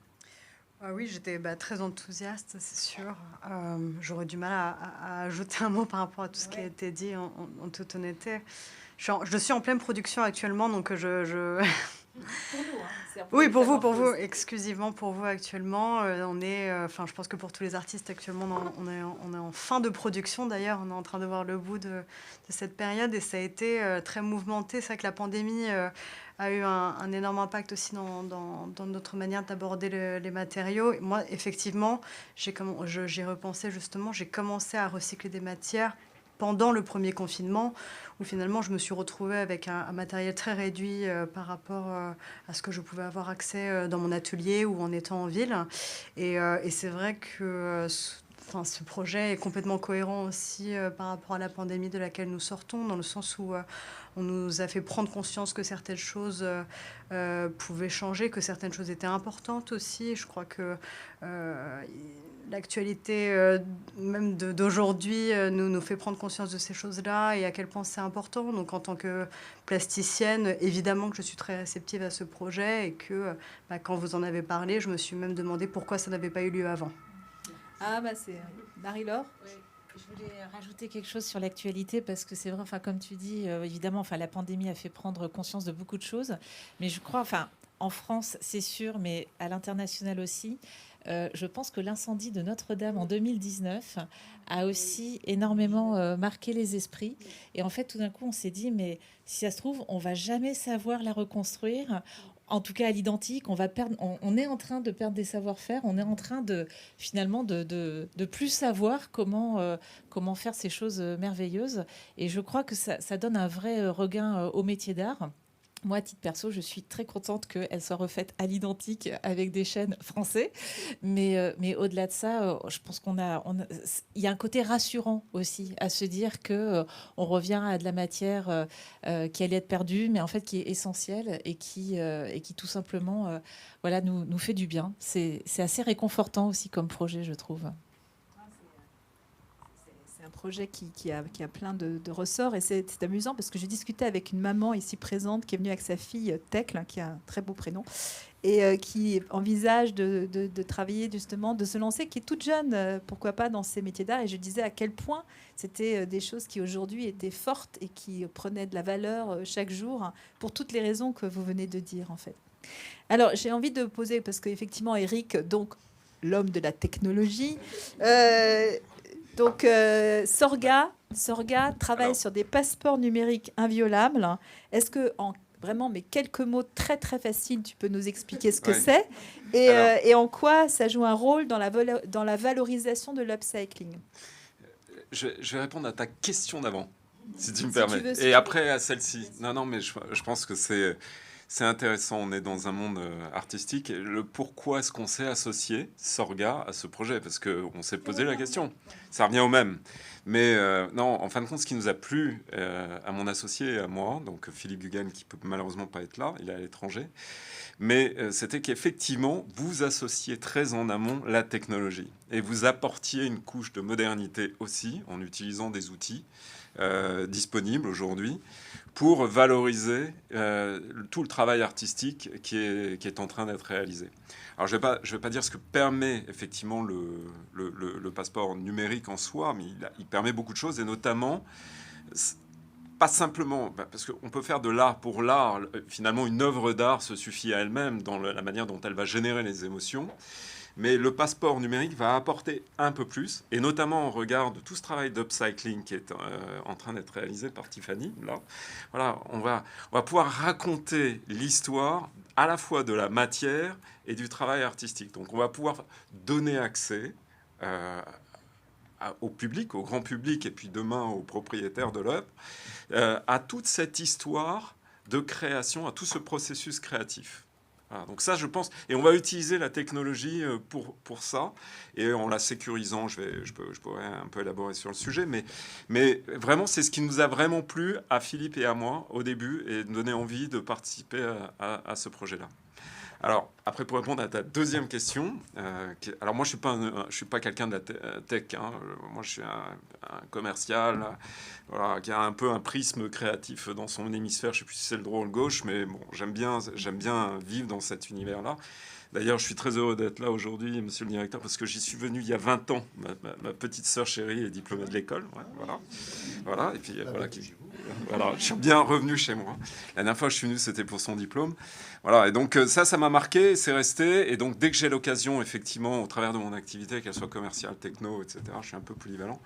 Ah oui, j'étais très enthousiaste, c'est sûr. J'aurais du mal à ajouter un mot par rapport à tout ce qui a été dit en toute honnêteté. Je suis en pleine production actuellement, donc Pour nous, hein. Oui, pour vous, exclusivement pour vous actuellement. On est, je pense que pour tous les artistes actuellement, on est en fin de production d'ailleurs. On est en train de voir le bout de cette période et ça a été très mouvementé. C'est vrai que la pandémie a eu un énorme impact aussi dans notre manière d'aborder les matériaux. Et moi, effectivement, j'y repensais justement. J'ai commencé à recycler des matières pendant le premier confinement, où finalement je me suis retrouvée avec un matériel très réduit par rapport à ce que je pouvais avoir accès dans mon atelier ou en étant en ville. Et c'est vrai que ce projet est complètement cohérent aussi par rapport à la pandémie de laquelle nous sortons, dans le sens où on nous a fait prendre conscience que certaines choses pouvaient changer, que certaines choses étaient importantes aussi. Je crois que l'actualité même d'aujourd'hui nous fait prendre conscience de ces choses-là et à quel point c'est important. Donc en tant que plasticienne, évidemment que je suis très réceptive à ce projet et que quand vous en avez parlé, je me suis même demandé pourquoi ça n'avait pas eu lieu avant. Ah c'est Marie-Laure. Oui. Je voulais rajouter quelque chose sur l'actualité parce que c'est vrai, comme tu dis, évidemment, la pandémie a fait prendre conscience de beaucoup de choses, mais je crois, en France, c'est sûr, mais à l'international aussi, je pense que l'incendie de Notre-Dame en 2019 a aussi énormément marqué les esprits. Et en fait, tout d'un coup, on s'est dit, mais si ça se trouve, on va jamais savoir la reconstruire. En tout cas, à l'identique, on est en train de perdre des savoir-faire. On est en train finalement de plus savoir comment faire ces choses merveilleuses. Et je crois que ça donne un vrai regain au métier d'art. Moi, à titre perso, je suis très contente qu'elle soit refaite à l'identique avec des chênes français. Mais au-delà de ça, je pense il y a un côté rassurant aussi à se dire que on revient à de la matière qui allait être perdue, mais en fait qui est essentielle et qui tout simplement nous fait du bien. C'est assez réconfortant aussi comme projet, je trouve. C'est un projet qui a plein de ressorts et c'est amusant parce que j'ai discuté avec une maman ici présente qui est venue avec sa fille Thècle, qui a un très beau prénom, et qui envisage de travailler justement, de se lancer, qui est toute jeune, pourquoi pas, dans ces métiers d'art. Et je disais à quel point c'était des choses qui aujourd'hui étaient fortes et qui prenaient de la valeur chaque jour pour toutes les raisons que vous venez de dire en fait. Alors j'ai envie de poser, parce qu'effectivement Eric, donc l'homme de la technologie, Sorga travaille sur des passeports numériques inviolables. Est-ce que, vraiment, mais quelques mots très très faciles, tu peux nous expliquer ce que c'est et en quoi ça joue un rôle dans la valorisation de l'upcycling? Je vais répondre à ta question d'avant, si tu me Si permets. tu veux, si et tu après veux. à celle-ci. Non, mais je pense que c'est intéressant. On est dans un monde artistique. Et le pourquoi est-ce qu'on s'est associé, Sorga, à ce projet? Parce qu'on s'est posé la question. Ça revient au même. Mais non, en fin de compte, ce qui nous a plu à mon associé et à moi, donc Philippe Guggen, qui peut malheureusement pas être là, il est à l'étranger, mais c'était qu'effectivement, vous associez très en amont la technologie et vous apportiez une couche de modernité aussi en utilisant des outils disponibles aujourd'hui pour valoriser tout le travail artistique qui est en train d'être réalisé. Alors, je vais pas dire ce que permet effectivement le passeport numérique en soi, mais il permet beaucoup de choses, et notamment, pas simplement, parce qu'on peut faire de l'art pour l'art. Finalement, une œuvre d'art se suffit à elle-même dans la manière dont elle va générer les émotions. Mais le passeport numérique va apporter un peu plus, et notamment en regard de tout ce travail d'upcycling qui est en train d'être réalisé par Tiffany. Là, voilà, on va pouvoir raconter l'histoire à la fois de la matière et du travail artistique. Donc on va pouvoir donner accès au public, au grand public, et puis demain aux propriétaires de l'œuvre, à toute cette histoire de création, à tout ce processus créatif. Voilà, donc ça, je pense, et on va utiliser la technologie pour ça, et en la sécurisant, je pourrais un peu élaborer sur le sujet, mais vraiment, c'est ce qui nous a vraiment plu à Philippe et à moi au début, et donné envie de participer à ce projet-là. Alors, après, pour répondre à ta deuxième question, alors moi, je suis pas quelqu'un de la tech. Hein. Moi, je suis un commercial, voilà, qui a un peu un prisme créatif dans son hémisphère. Je sais plus si c'est le droit ou le gauche, mais bon, j'aime bien vivre dans cet univers-là. D'ailleurs, je suis très heureux d'être là aujourd'hui, monsieur le directeur, parce que j'y suis venu il y a 20 ans. Ma petite sœur chérie est diplômée de l'école. Ouais, voilà. Et puis, voilà, je suis bien revenu chez moi. La dernière fois que je suis venu, c'était pour son diplôme. Voilà, et donc ça m'a marqué, c'est resté. Et donc, dès que j'ai l'occasion, effectivement, au travers de mon activité, qu'elle soit commerciale, techno, etc., je suis un peu polyvalent,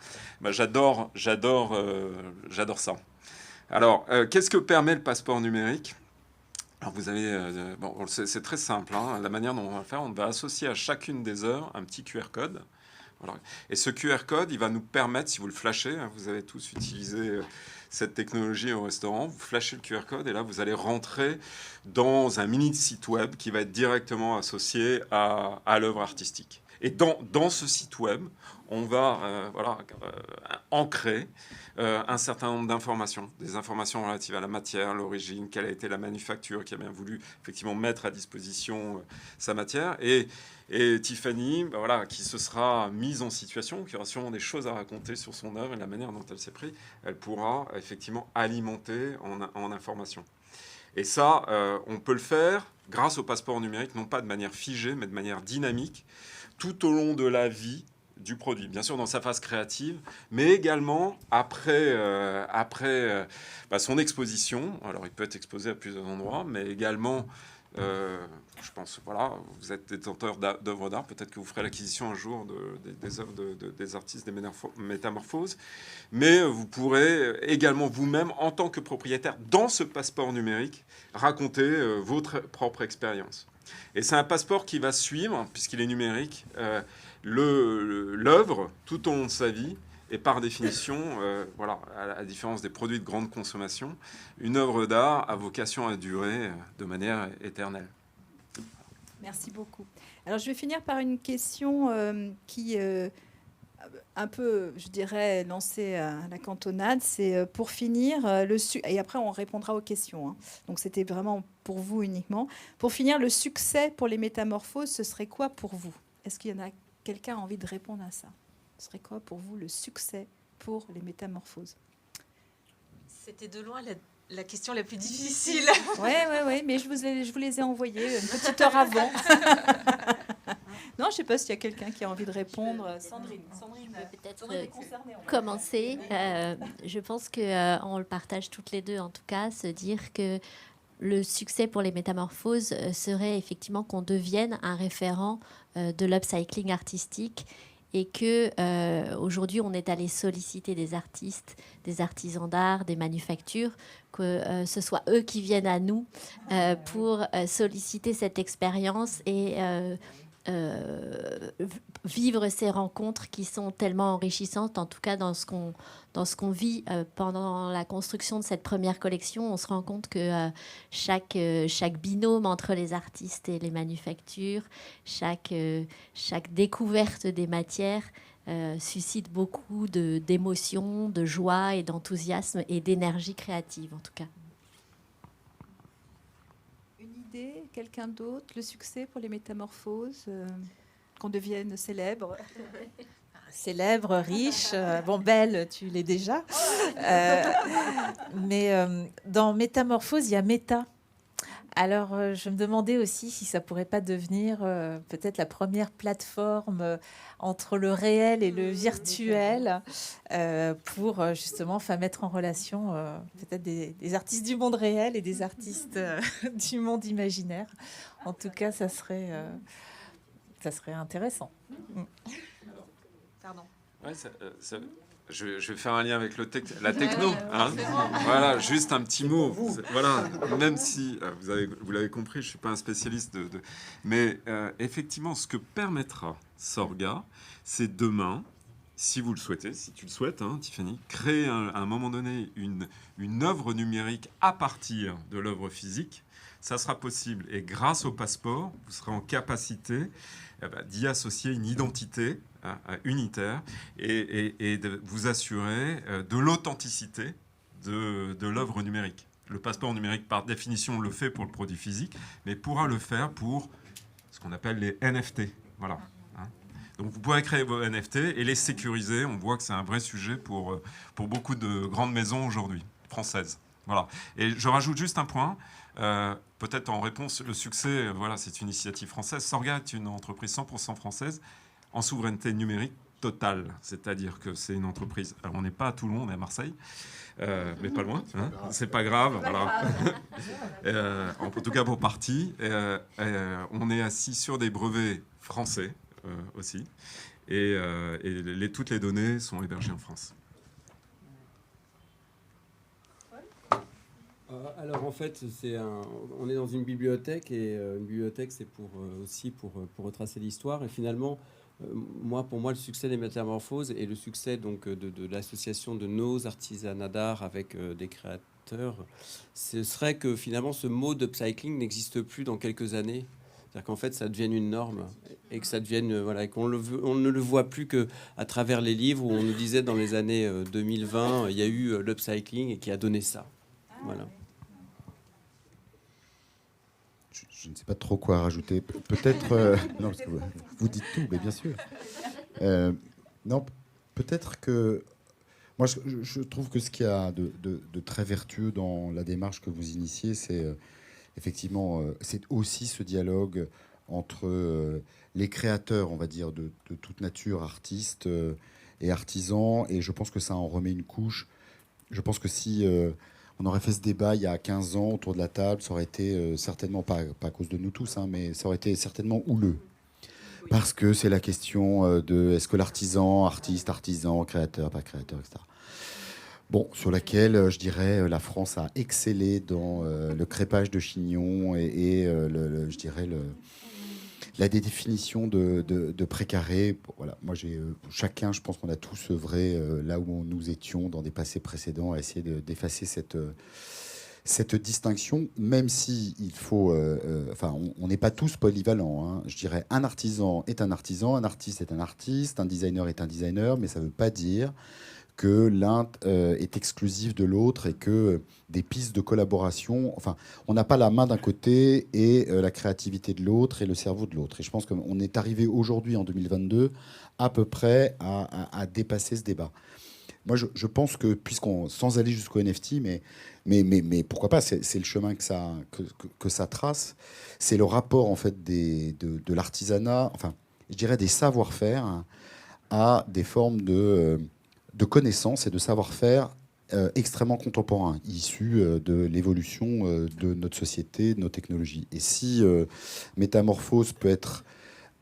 j'adore ça. Alors, qu'est-ce que permet le passeport numérique ? Alors vous avez, c'est très simple, hein, la manière dont on va faire, on va associer à chacune des heures un petit QR code. Voilà. Et ce QR code, il va nous permettre, si vous le flashez, hein, vous avez tous utilisé cette technologie au restaurant, vous flashez le QR code et là vous allez rentrer dans un mini site web qui va être directement associé à l'œuvre artistique. Et dans ce site web, on va ancrer un certain nombre d'informations, des informations relatives à la matière, l'origine, quelle a été la manufacture qui a bien voulu effectivement mettre à disposition sa matière. Et Tiffany, qui se sera mise en situation, qui aura sûrement des choses à raconter sur son œuvre et la manière dont elle s'est prise, elle pourra effectivement alimenter en informations. Et ça, on peut le faire grâce au passeport numérique, non pas de manière figée, mais de manière dynamique, tout au long de la vie du produit, bien sûr dans sa phase créative, mais également après son exposition. Alors il peut être exposé à plusieurs endroits, mais également, je pense, vous êtes détenteur d'œuvres d'art, peut-être que vous ferez l'acquisition un jour des œuvres des artistes des Métamorphoses, mais vous pourrez également vous-même, en tant que propriétaire, dans ce passeport numérique, raconter votre propre expérience. Et c'est un passeport qui va suivre, puisqu'il est numérique, l'œuvre tout au long de sa vie. Et par définition, à la différence des produits de grande consommation, une œuvre d'art a vocation à durer de manière éternelle. Merci beaucoup. Alors, je vais finir par une question qui un peu, je dirais, lancée à la cantonade. C'est pour finir, et après on répondra aux questions. Hein. Donc, c'était vraiment pour vous uniquement. Pour finir, le succès pour les Métamorphoses, ce serait quoi pour vous ? Est-ce qu'il y en a quelqu'un a envie de répondre à ça ? Ce serait quoi pour vous le succès pour les Métamorphoses ? C'était de loin la question la plus difficile. Oui, mais je vous les ai envoyés une petite heure avant. Non, je ne sais pas s'il y a quelqu'un qui a envie de répondre. Sandrine peut-être commencer. Je pense qu'on le partage toutes les deux, en tout cas, se dire que le succès pour les Métamorphoses serait effectivement qu'on devienne un référent de l'upcycling artistique et que aujourd'hui on est allé solliciter des artistes, des artisans d'art, des manufactures, que ce soit eux qui viennent à nous pour solliciter cette expérience et vivre ces rencontres qui sont tellement enrichissantes, en tout cas dans ce qu'on vit pendant la construction de cette première collection. On se rend compte que chaque binôme entre les artistes et les manufactures, chaque découverte des matières suscite beaucoup d'émotions, de joie et d'enthousiasme et d'énergie créative en tout cas. Quelqu'un d'autre, le succès pour les Métamorphoses, qu'on devienne célèbre. Célèbre, riche, belle, tu l'es déjà. Mais dans Métamorphose, il y a méta. Alors, je me demandais aussi si ça pourrait pas devenir peut-être la première plateforme entre le réel et le virtuel pour justement mettre en relation peut-être des artistes du monde réel et des artistes du monde imaginaire. En tout cas, ça serait intéressant. Pardon. Ouais, je vais faire un lien avec la techno. Hein. Voilà, juste un petit mot. Voilà, même si vous l'avez compris, je suis pas un spécialiste mais effectivement, ce que permettra Sorga, c'est demain, si vous le souhaitez, si tu le souhaites, hein, Tiffany, créer à un moment donné une œuvre numérique à partir de l'œuvre physique. Ça sera possible et grâce au passeport, vous serez en capacité d'y associer une identité unitaire et de vous assurer de l'authenticité de l'œuvre numérique. Le passeport numérique, par définition, le fait pour le produit physique, mais pourra le faire pour ce qu'on appelle les NFT. Voilà. Donc vous pourrez créer vos NFT et les sécuriser. On voit que c'est un vrai sujet pour beaucoup de grandes maisons aujourd'hui, françaises. Voilà. Et je rajoute juste un point. Peut-être en réponse, le succès, voilà, c'est une initiative française. Sorga est une entreprise 100% française en souveraineté numérique totale. C'est-à-dire que c'est une entreprise... Alors, on n'est pas à Toulon, on est à Marseille. Mais pas loin, hein. C'est pas grave. Voilà. En tout cas pour partie, on est assis sur des brevets français aussi, et toutes les données sont hébergées en France. Alors en fait, on est dans une bibliothèque, et une bibliothèque c'est aussi pour retracer l'histoire, et finalement pour moi, le succès des Métamorphoses et le succès donc de l'association de nos artisanats d'art avec des créateurs, ce serait que finalement ce mot d'upcycling n'existe plus dans quelques années. C'est-à-dire qu'en fait, ça devienne une norme et que ça devienne qu'on ne le voit plus que à travers les livres où on nous disait dans les années 2020, il y a eu l'upcycling et qui a donné ça. Voilà. Je ne sais pas trop quoi rajouter. Peut-être... non, parce que vous dites tout, mais bien sûr. Non, peut-être que... Moi, je trouve que ce qu'il y a de très vertueux dans la démarche que vous initiez, c'est effectivement... c'est aussi ce dialogue entre les créateurs, on va dire, de toute nature, artistes et artisans. Et je pense que ça en remet une couche. Je pense que si... on aurait fait ce débat il y a 15 ans autour de la table, ça aurait été certainement, pas à cause de nous tous, hein, mais ça aurait été certainement houleux. Parce que c'est la question de est-ce que l'artisan, artisan, créateur, pas créateur, etc. Bon, sur laquelle, je dirais, la France a excellé dans le crépage de chignons et je dirais, la définition de précaré. Voilà, moi, chacun, je pense qu'on a tous œuvré là où nous étions dans des passés précédents à essayer d'effacer cette distinction, même si il faut... on n'est pas tous polyvalents. Hein. Je dirais, un artisan est un artisan, un artiste est un artiste, un designer est un designer, mais ça ne veut pas dire que l'un est exclusif de l'autre et que des pistes de collaboration... Enfin, on n'a pas la main d'un côté et la créativité de l'autre et le cerveau de l'autre. Et je pense qu'on est arrivé aujourd'hui, en 2022, à peu près à dépasser ce débat. Moi, je pense que, sans aller jusqu'au NFT, mais pourquoi pas, c'est le chemin que ça trace, c'est le rapport, en fait, de l'artisanat, enfin, je dirais des savoir-faire à des formes de connaissances et de savoir-faire extrêmement contemporains, issus de l'évolution de notre société, de nos technologies. Et si Métamorphose peut être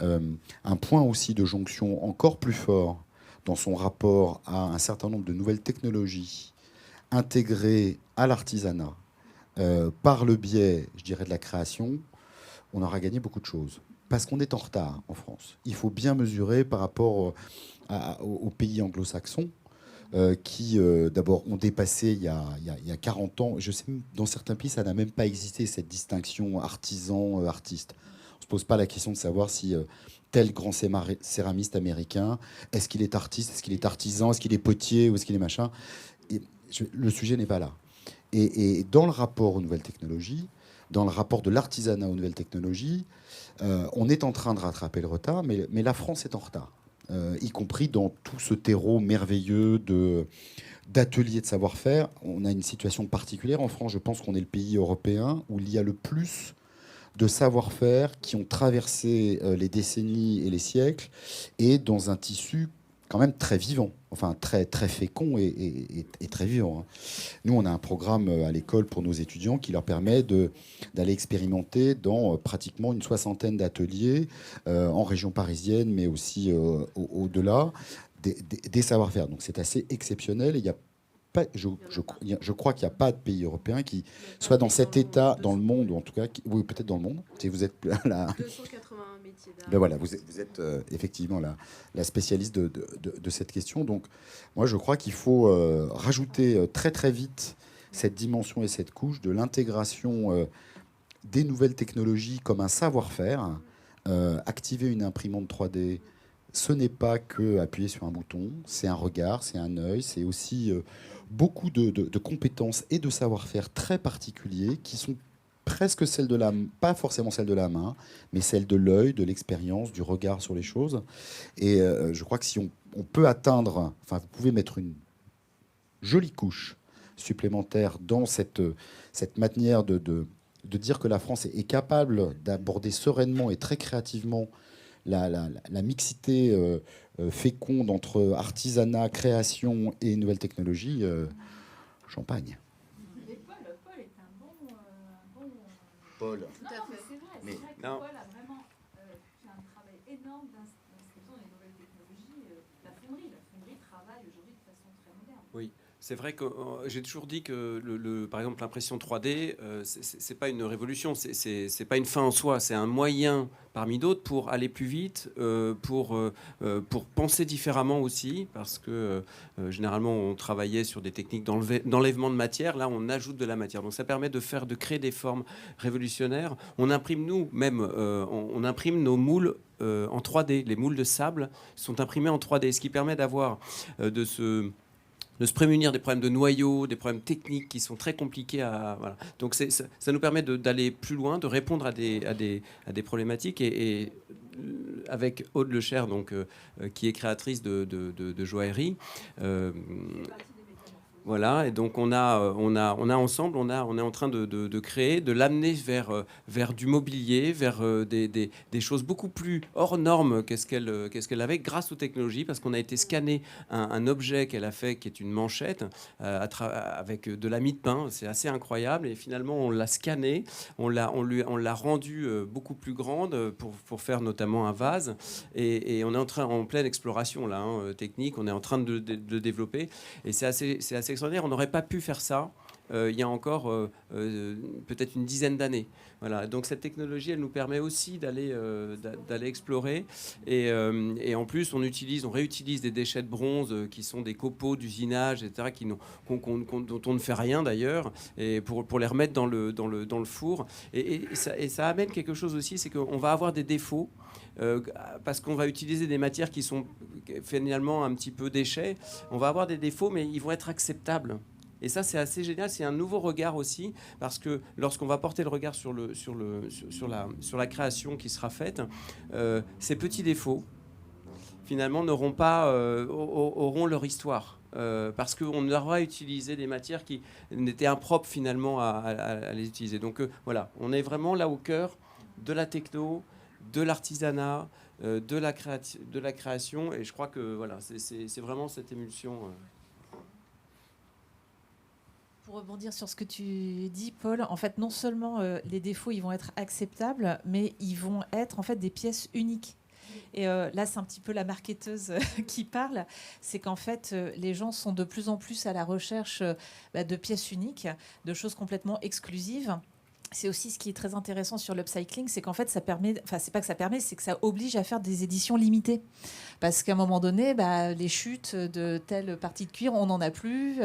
un point aussi de jonction encore plus fort dans son rapport à un certain nombre de nouvelles technologies intégrées à l'artisanat par le biais, je dirais, de la création, on aura gagné beaucoup de choses. Parce qu'on est en retard en France. Il faut bien mesurer par rapport aux pays anglo-saxons qui, d'abord, ont dépassé il y a 40 ans. Je sais, dans certains pays, ça n'a même pas existé, cette distinction artisan-artiste. On ne se pose pas la question de savoir si tel grand céramiste américain, est-ce qu'il est artiste, est-ce qu'il est artisan, est-ce qu'il est potier ou est-ce qu'il est machin. Le sujet n'est pas là. Et dans le rapport aux nouvelles technologies, dans le rapport de l'artisanat aux nouvelles technologies, on est en train de rattraper le retard, mais la France est en retard. Y compris dans tout ce terreau merveilleux d'ateliers de savoir-faire. On a une situation particulière en France. Je pense qu'on est le pays européen où il y a le plus de savoir-faire qui ont traversé les décennies et les siècles, et dans un tissu quand même très vivant, enfin très, très fécond et très vivant. Hein. Nous, on a un programme à l'école pour nos étudiants qui leur permet d'aller expérimenter dans pratiquement une 60aine d'ateliers en région parisienne, mais aussi au-delà, des savoir-faire. Donc c'est assez exceptionnel. Il y a pas, je crois qu'il n'y a pas de pays européen qui soit dans cet état dans le monde, ou en tout cas, oui, peut-être dans le monde. Si vous êtes là, 280 métiers d'art. Ben voilà, vous êtes effectivement la spécialiste de cette question. Donc, moi, je crois qu'il faut rajouter très très vite cette dimension et cette couche de l'intégration des nouvelles technologies comme un savoir-faire. Activer une imprimante 3D, ce n'est pas que appuyer sur un bouton, c'est un regard, c'est un œil, c'est aussi beaucoup de compétences et de savoir-faire très particuliers qui sont presque celles de la, pas forcément celles de la main, mais celles de l'œil, de l'expérience, du regard sur les choses. Et je crois que si on peut atteindre, enfin, vous pouvez mettre une jolie couche supplémentaires dans cette manière de dire que la France est capable d'aborder sereinement et très créativement la mixité féconde entre artisanat, création et nouvelles technologies, champagne. Et Paul est un bon... Paul. Non, mais c'est vrai, Mais, c'est vrai que non. Paul a vraiment fait un travail énorme d'inscription des nouvelles technologies. La fonderie travaille aujourd'hui de façon très moderne. Oui. C'est vrai que j'ai toujours dit que, par exemple, l'impression 3D, c'est pas une révolution, c'est pas une fin en soi, c'est un moyen parmi d'autres pour aller plus vite, pour penser différemment aussi, parce que généralement on travaillait sur des techniques d'enlèvement de matière, là on ajoute de la matière, donc ça permet de créer des formes révolutionnaires. On imprime nous-mêmes, on imprime nos moules en 3D, les moules de sable sont imprimés en 3D, ce qui permet d'avoir de se prémunir des problèmes de noyaux, des problèmes techniques qui sont très compliqués voilà. Donc ça nous permet d'aller plus loin, de répondre à des problématiques. Et avec Aude Lecher, donc, qui est créatrice de joaillerie, voilà, et donc on a ensemble, on est en train de créer, de l'amener vers du mobilier, vers des choses beaucoup plus hors normes qu'est-ce qu'elle avait grâce aux technologies, parce qu'on a été scanner un objet qu'elle a fait qui est une manchette avec de la mie de pain, c'est assez incroyable, et finalement on l'a scanné, on l'a rendu beaucoup plus grande pour faire notamment un vase, et on est en pleine exploration là, technique, on est en train de développer, et c'est assez extraordinaire. On n'aurait pas pu faire ça il y a encore peut-être une dizaine d'années. Voilà. Donc cette technologie, elle nous permet aussi d'aller explorer. Et en plus, on réutilise des déchets de bronze qui sont des copeaux d'usinage, etc., dont on ne fait rien d'ailleurs, et pour les remettre dans le four. Et ça amène quelque chose aussi, c'est qu'on va avoir des défauts. Parce qu'on va utiliser des matières qui sont finalement un petit peu déchets, on va avoir des défauts, mais ils vont être acceptables. Et ça, c'est assez génial. C'est un nouveau regard aussi, parce que lorsqu'on va porter le regard sur la création qui sera faite, ces petits défauts, finalement, auront leur histoire. Parce qu'on aura utilisé des matières qui n'étaient impropres finalement à les utiliser. Donc voilà, on est vraiment là au cœur de la techno, de l'artisanat, de la création, et je crois que voilà, c'est vraiment cette émulsion. Pour rebondir sur ce que tu dis, Paul, en fait, non seulement les défauts ils vont être acceptables, mais ils vont être en fait des pièces uniques. Et là, c'est un petit peu la marketeuse qui parle. C'est qu'en fait, les gens sont de plus en plus à la recherche de pièces uniques, de choses complètement exclusives. C'est aussi ce qui est très intéressant sur l'upcycling, c'est qu'en fait, ça permet, enfin, c'est pas que ça permet, c'est que ça oblige à faire des éditions limitées. Parce qu'à un moment donné, les chutes de telle partie de cuir, on n'en a plus.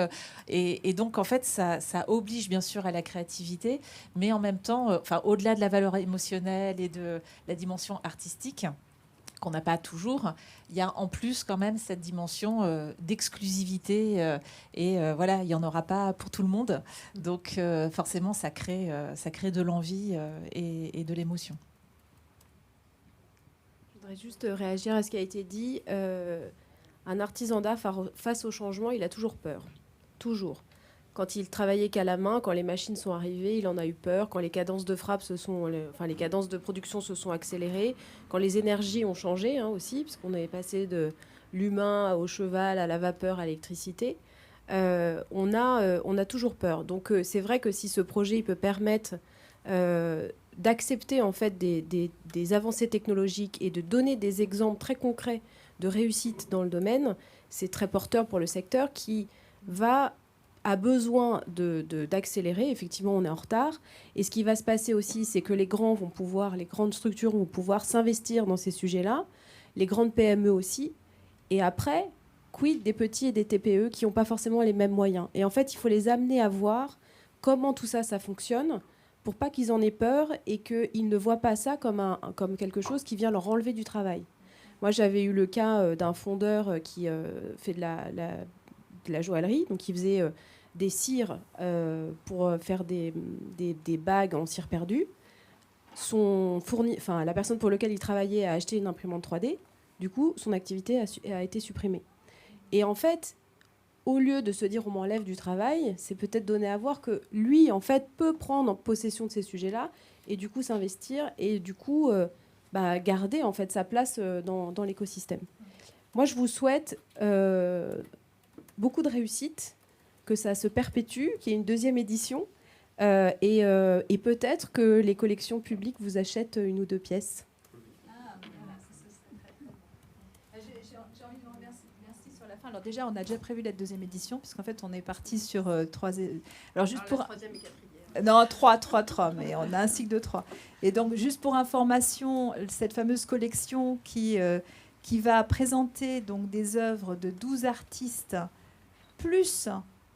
Et donc, en fait, ça oblige bien sûr à la créativité, mais en même temps, au-delà de la valeur émotionnelle et de la dimension artistique, qu'on n'a pas toujours, il y a en plus quand même cette dimension d'exclusivité voilà, il n'y en aura pas pour tout le monde, donc forcément ça crée de l'envie et de l'émotion. Je voudrais juste réagir à ce qui a été dit. Un artisan d'art face au changement, il a toujours peur, toujours. Quand il travaillait qu'à la main, quand les machines sont arrivées, il en a eu peur. Quand les cadences de frappe les cadences de production se sont accélérées, quand les énergies ont changé aussi, parce qu'on est passé de l'humain au cheval, à la vapeur, à l'électricité, on a toujours peur. Donc c'est vrai que si ce projet il peut permettre d'accepter en fait des avancées technologiques et de donner des exemples très concrets de réussite dans le domaine, c'est très porteur pour le secteur qui a besoin d'accélérer. Effectivement, on est en retard. Et ce qui va se passer aussi, c'est que les grandes structures vont pouvoir s'investir dans ces sujets-là, les grandes PME aussi. Et après, quid des petits et des TPE qui n'ont pas forcément les mêmes moyens. Et en fait, il faut les amener à voir comment tout ça fonctionne pour pas qu'ils en aient peur et qu'ils ne voient pas ça comme quelque chose qui vient leur enlever du travail. Moi, j'avais eu le cas d'un fondeur qui fait de la joaillerie, donc il faisait des cires pour faire des bagues en cire perdue. La personne pour laquelle il travaillait a acheté une imprimante 3D. Du coup, son activité a été supprimée. Et en fait, au lieu de se dire on m'enlève du travail, c'est peut-être donner à voir que lui, en fait, peut prendre possession de ces sujets-là et du coup s'investir et du coup garder en fait sa place dans l'écosystème. Moi, je vous souhaite beaucoup de réussite, que ça se perpétue, qu'il y ait une deuxième édition et peut-être que les collections publiques vous achètent 1 ou 2 pièces. Alors déjà, on a déjà prévu la deuxième édition, puisqu'en fait, on est parti sur 3... Alors juste pour... troisième et quatrième. Non, 3, mais on a un cycle de 3. Et donc, juste pour information, cette fameuse collection qui va présenter donc, des œuvres de 12 artistes, plus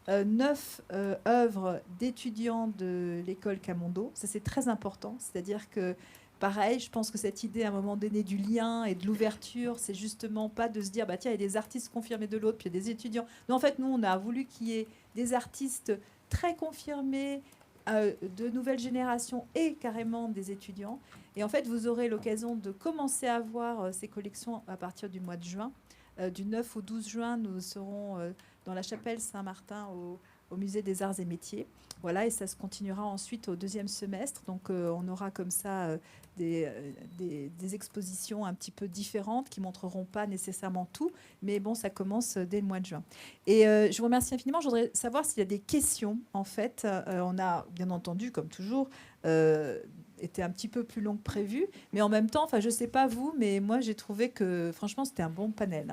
9 œuvres d'étudiants de l'école Camondo. Ça, c'est très important. C'est-à-dire que pareil, je pense que cette idée, à un moment donné, du lien et de l'ouverture, c'est justement pas de se dire, tiens, il y a des artistes confirmés de l'autre, puis il y a des étudiants. Non, en fait, nous, on a voulu qu'il y ait des artistes très confirmés, de nouvelles générations et carrément des étudiants. Et en fait, vous aurez l'occasion de commencer à voir ces collections à partir du mois de juin. Du 9 au 12 juin, nous serons dans la chapelle Saint-Martin au musée des Arts et Métiers. Voilà, et ça se continuera ensuite au deuxième semestre. Donc, on aura comme ça des expositions un petit peu différentes qui ne montreront pas nécessairement tout. Mais bon, ça commence dès le mois de juin. Et je vous remercie infiniment. Je voudrais savoir s'il y a des questions. En fait, on a, bien entendu, comme toujours, été un petit peu plus long que prévu. Mais en même temps, je ne sais pas vous, mais moi, j'ai trouvé que, franchement, c'était un bon panel.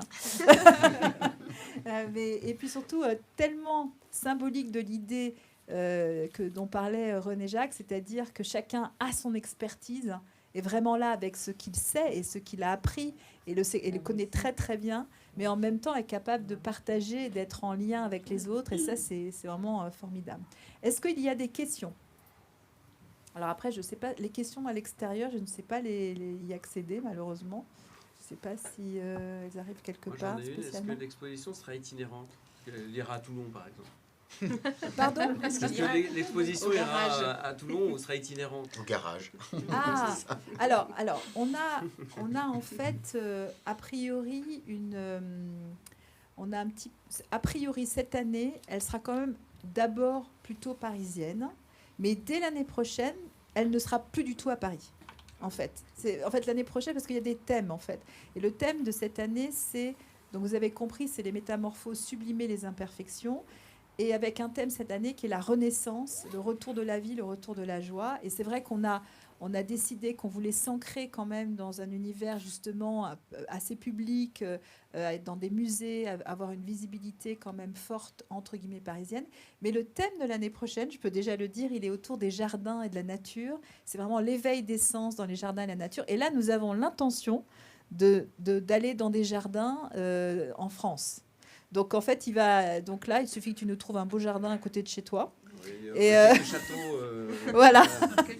Et puis surtout, tellement symbolique de l'idée dont parlait René Jacques, c'est-à-dire que chacun a son expertise, est vraiment là avec ce qu'il sait et ce qu'il a appris et le connaît très très bien, mais en même temps est capable de partager et d'être en lien avec les autres, et ça c'est vraiment formidable. Est-ce qu'il y a des questions? Alors après, je ne sais pas, les questions à l'extérieur, je ne sais pas y accéder malheureusement. Je ne sais pas si elles arrivent quelque part. Est-ce que l'exposition sera itinérante? Elle ira à Toulon par exemple? Pardon? Est-ce que l'exposition ira à Toulon ou sera itinérante? Au garage. Ah, alors on a en fait a priori a priori cette année, elle sera quand même d'abord plutôt parisienne, mais dès l'année prochaine, elle ne sera plus du tout à Paris. En fait, l'année prochaine, parce qu'il y a des thèmes en fait, et le thème de cette année, c'est, donc vous avez compris, c'est les métamorphoses, sublimer les imperfections. Et avec un thème cette année qui est la renaissance, le retour de la vie, le retour de la joie. Et c'est vrai qu'on a décidé qu'on voulait s'ancrer quand même dans un univers justement assez public, être dans des musées, avoir une visibilité quand même forte, entre guillemets, parisienne. Mais le thème de l'année prochaine, je peux déjà le dire, il est autour des jardins et de la nature. C'est vraiment l'éveil des sens dans les jardins et la nature. Et là, nous avons l'intention d'aller dans des jardins en France. Donc en fait, donc là, il suffit que tu nous trouves un beau jardin à côté de chez toi. Oui, quelques châteaux. Voilà.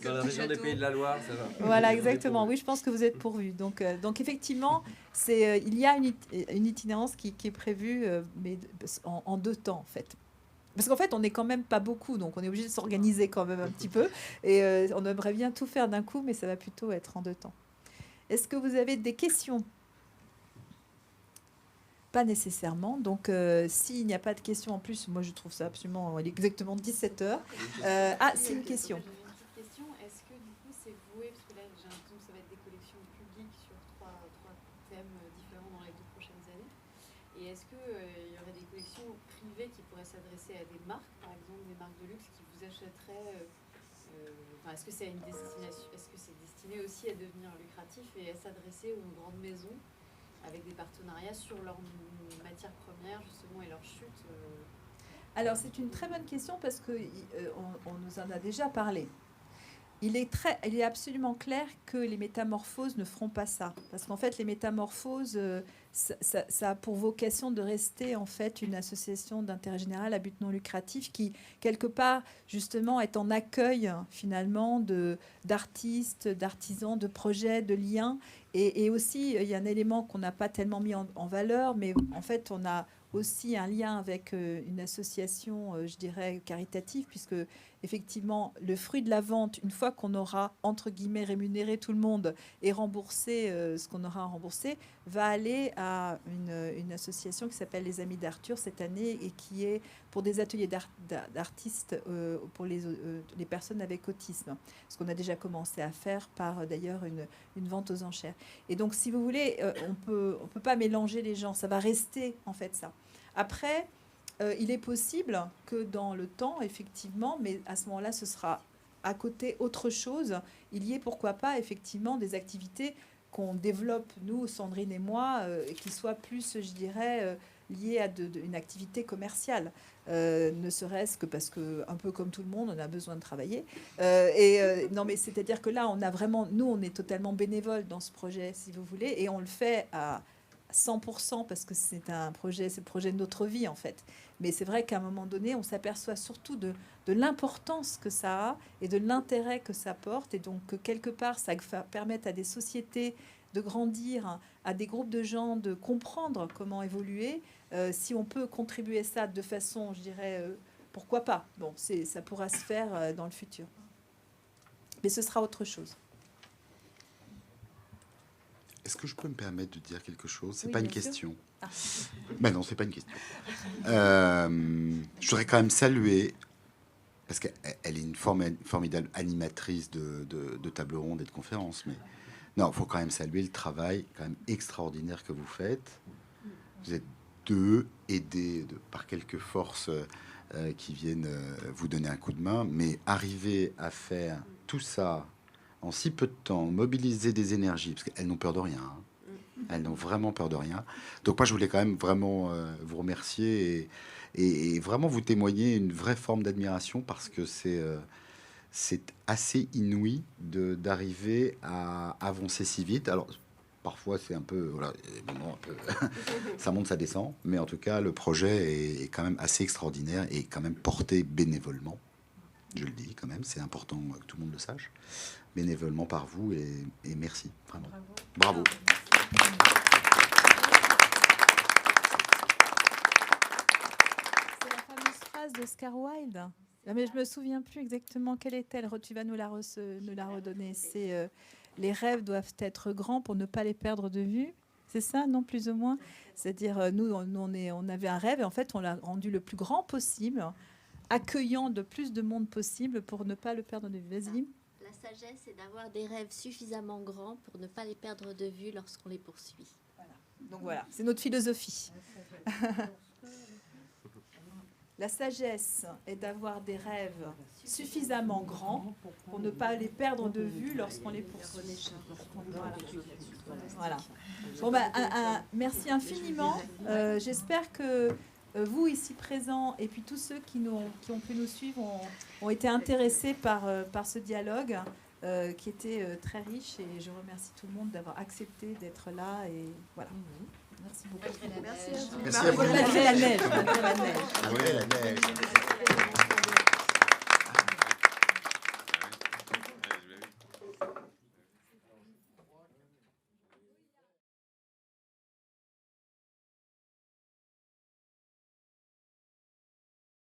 Dans la région des Pays de la Loire, ça va. Voilà, exactement. Oui, je pense que vous êtes pourvus. Donc effectivement, il y a une itinérance qui est prévue, mais en 2 temps en fait. Parce qu'en fait, on n'est quand même pas beaucoup, donc on est obligé de s'organiser quand même un petit peu. Et on aimerait bien tout faire d'un coup, mais ça va plutôt être en 2 temps. Est-ce que vous avez des questions ? Pas nécessairement. Donc, s'il n'y a pas de questions en plus, moi je trouve ça absolument... Il est exactement 17h. C'est une question. J'ai une petite question. Est-ce que du coup c'est voué, parce que là j'ai l'impression que ça va être des collections publiques sur trois thèmes différents dans les 2 prochaines années. Et est-ce qu'il y aurait des collections privées qui pourraient s'adresser à des marques, par exemple des marques de luxe qui vous achèteraient est-ce que c'est une destination, est-ce que c'est destiné aussi à devenir lucratif et à s'adresser aux grandes maisons avec des partenariats sur leurs matières premières justement et leur chute? Alors c'est une très bonne question parce que on nous en a déjà parlé. Il est absolument clair que les métamorphoses ne feront pas ça, parce qu'en fait les métamorphoses, ça a pour vocation de rester en fait une association d'intérêt général à but non lucratif qui quelque part justement est en accueil finalement d'artistes, d'artisans, de projets, de liens, et aussi il y a un élément qu'on n'a pas tellement mis en valeur, mais en fait on a aussi un lien avec une association, je dirais, caritative, puisque effectivement, le fruit de la vente, une fois qu'on aura, entre guillemets, rémunéré tout le monde et remboursé ce qu'on aura remboursé, va aller à une association qui s'appelle les Amis d'Arthur cette année et qui est pour des ateliers d'artistes pour les personnes avec autisme. Ce qu'on a déjà commencé à faire par, d'ailleurs, une vente aux enchères. Et donc, si vous voulez, on peut pas mélanger les gens. Ça va rester, en fait, ça. Après, il est possible que dans le temps, effectivement, mais à ce moment-là, ce sera à côté autre chose, il y ait, pourquoi pas, effectivement, des activités qu'on développe, nous, Sandrine et moi, et qui soient plus, je dirais, liées à une activité commerciale. Ne serait-ce que parce que, un peu comme tout le monde, on a besoin de travailler. Non, mais c'est-à-dire que là, on a vraiment, nous, on est totalement bénévoles dans ce projet, si vous voulez, et on le fait à 100% parce que c'est le projet de notre vie, en fait. Mais c'est vrai qu'à un moment donné, on s'aperçoit surtout de l'importance que ça a et de l'intérêt que ça porte. Et donc, que quelque part, ça va permettre à des sociétés de grandir, à des groupes de gens de comprendre comment évoluer. Si on peut contribuer à ça de façon, je dirais, pourquoi pas. Bon, ça pourra se faire dans le futur. Mais ce sera autre chose. Est-ce que je peux me permettre de dire quelque chose? C'est Oui, pas une bien sûr. question. Ah. Ben non, c'est pas une question. Je voudrais quand même saluer, parce qu'elle est une formidable animatrice de table ronde et de conférences, mais non, il faut quand même saluer le travail quand même extraordinaire que vous faites. Vous êtes deux, aidés par quelques forces qui viennent vous donner un coup de main, mais arriver à faire tout ça en si peu de temps, mobiliser des énergies, parce qu'elles n'ont peur de rien. Elles n'ont vraiment peur de rien. Donc moi, je voulais quand même vraiment vous remercier et vraiment vous témoigner une vraie forme d'admiration, parce que c'est assez inouï d'arriver à avancer si vite. Alors, parfois, c'est un peu... Voilà, ça monte, ça descend. Mais en tout cas, le projet est quand même assez extraordinaire et quand même porté bénévolement. Je le dis quand même, c'est important que tout le monde le sache. Bénévolement par vous et merci, vraiment. Bravo. C'est la fameuse phrase d'Oscar Wilde. Mais je me souviens plus exactement quelle est-elle. Tu vas nous la redonner. C'est les rêves doivent être grands pour ne pas les perdre de vue. C'est ça, non, plus ou moins. C'est-à-dire, nous, on avait un rêve et en fait, on l'a rendu le plus grand possible, accueillant de plus de monde possible pour ne pas le perdre de vue. Vas-y. La sagesse, c'est d'avoir des rêves suffisamment grands pour ne pas les perdre de vue lorsqu'on les poursuit. Voilà. Donc voilà, c'est notre philosophie. La sagesse est d'avoir des rêves suffisamment grands pour ne pas les perdre de vue lorsqu'on les poursuit. Voilà. Bon, merci infiniment. J'espère que vous ici présents et puis tous ceux qui ont pu nous suivre ont été intéressés par ce dialogue qui était très riche, et je remercie tout le monde d'avoir accepté d'être là, et voilà. Merci beaucoup. Merci à vous. Malgré la neige. Malgré la neige.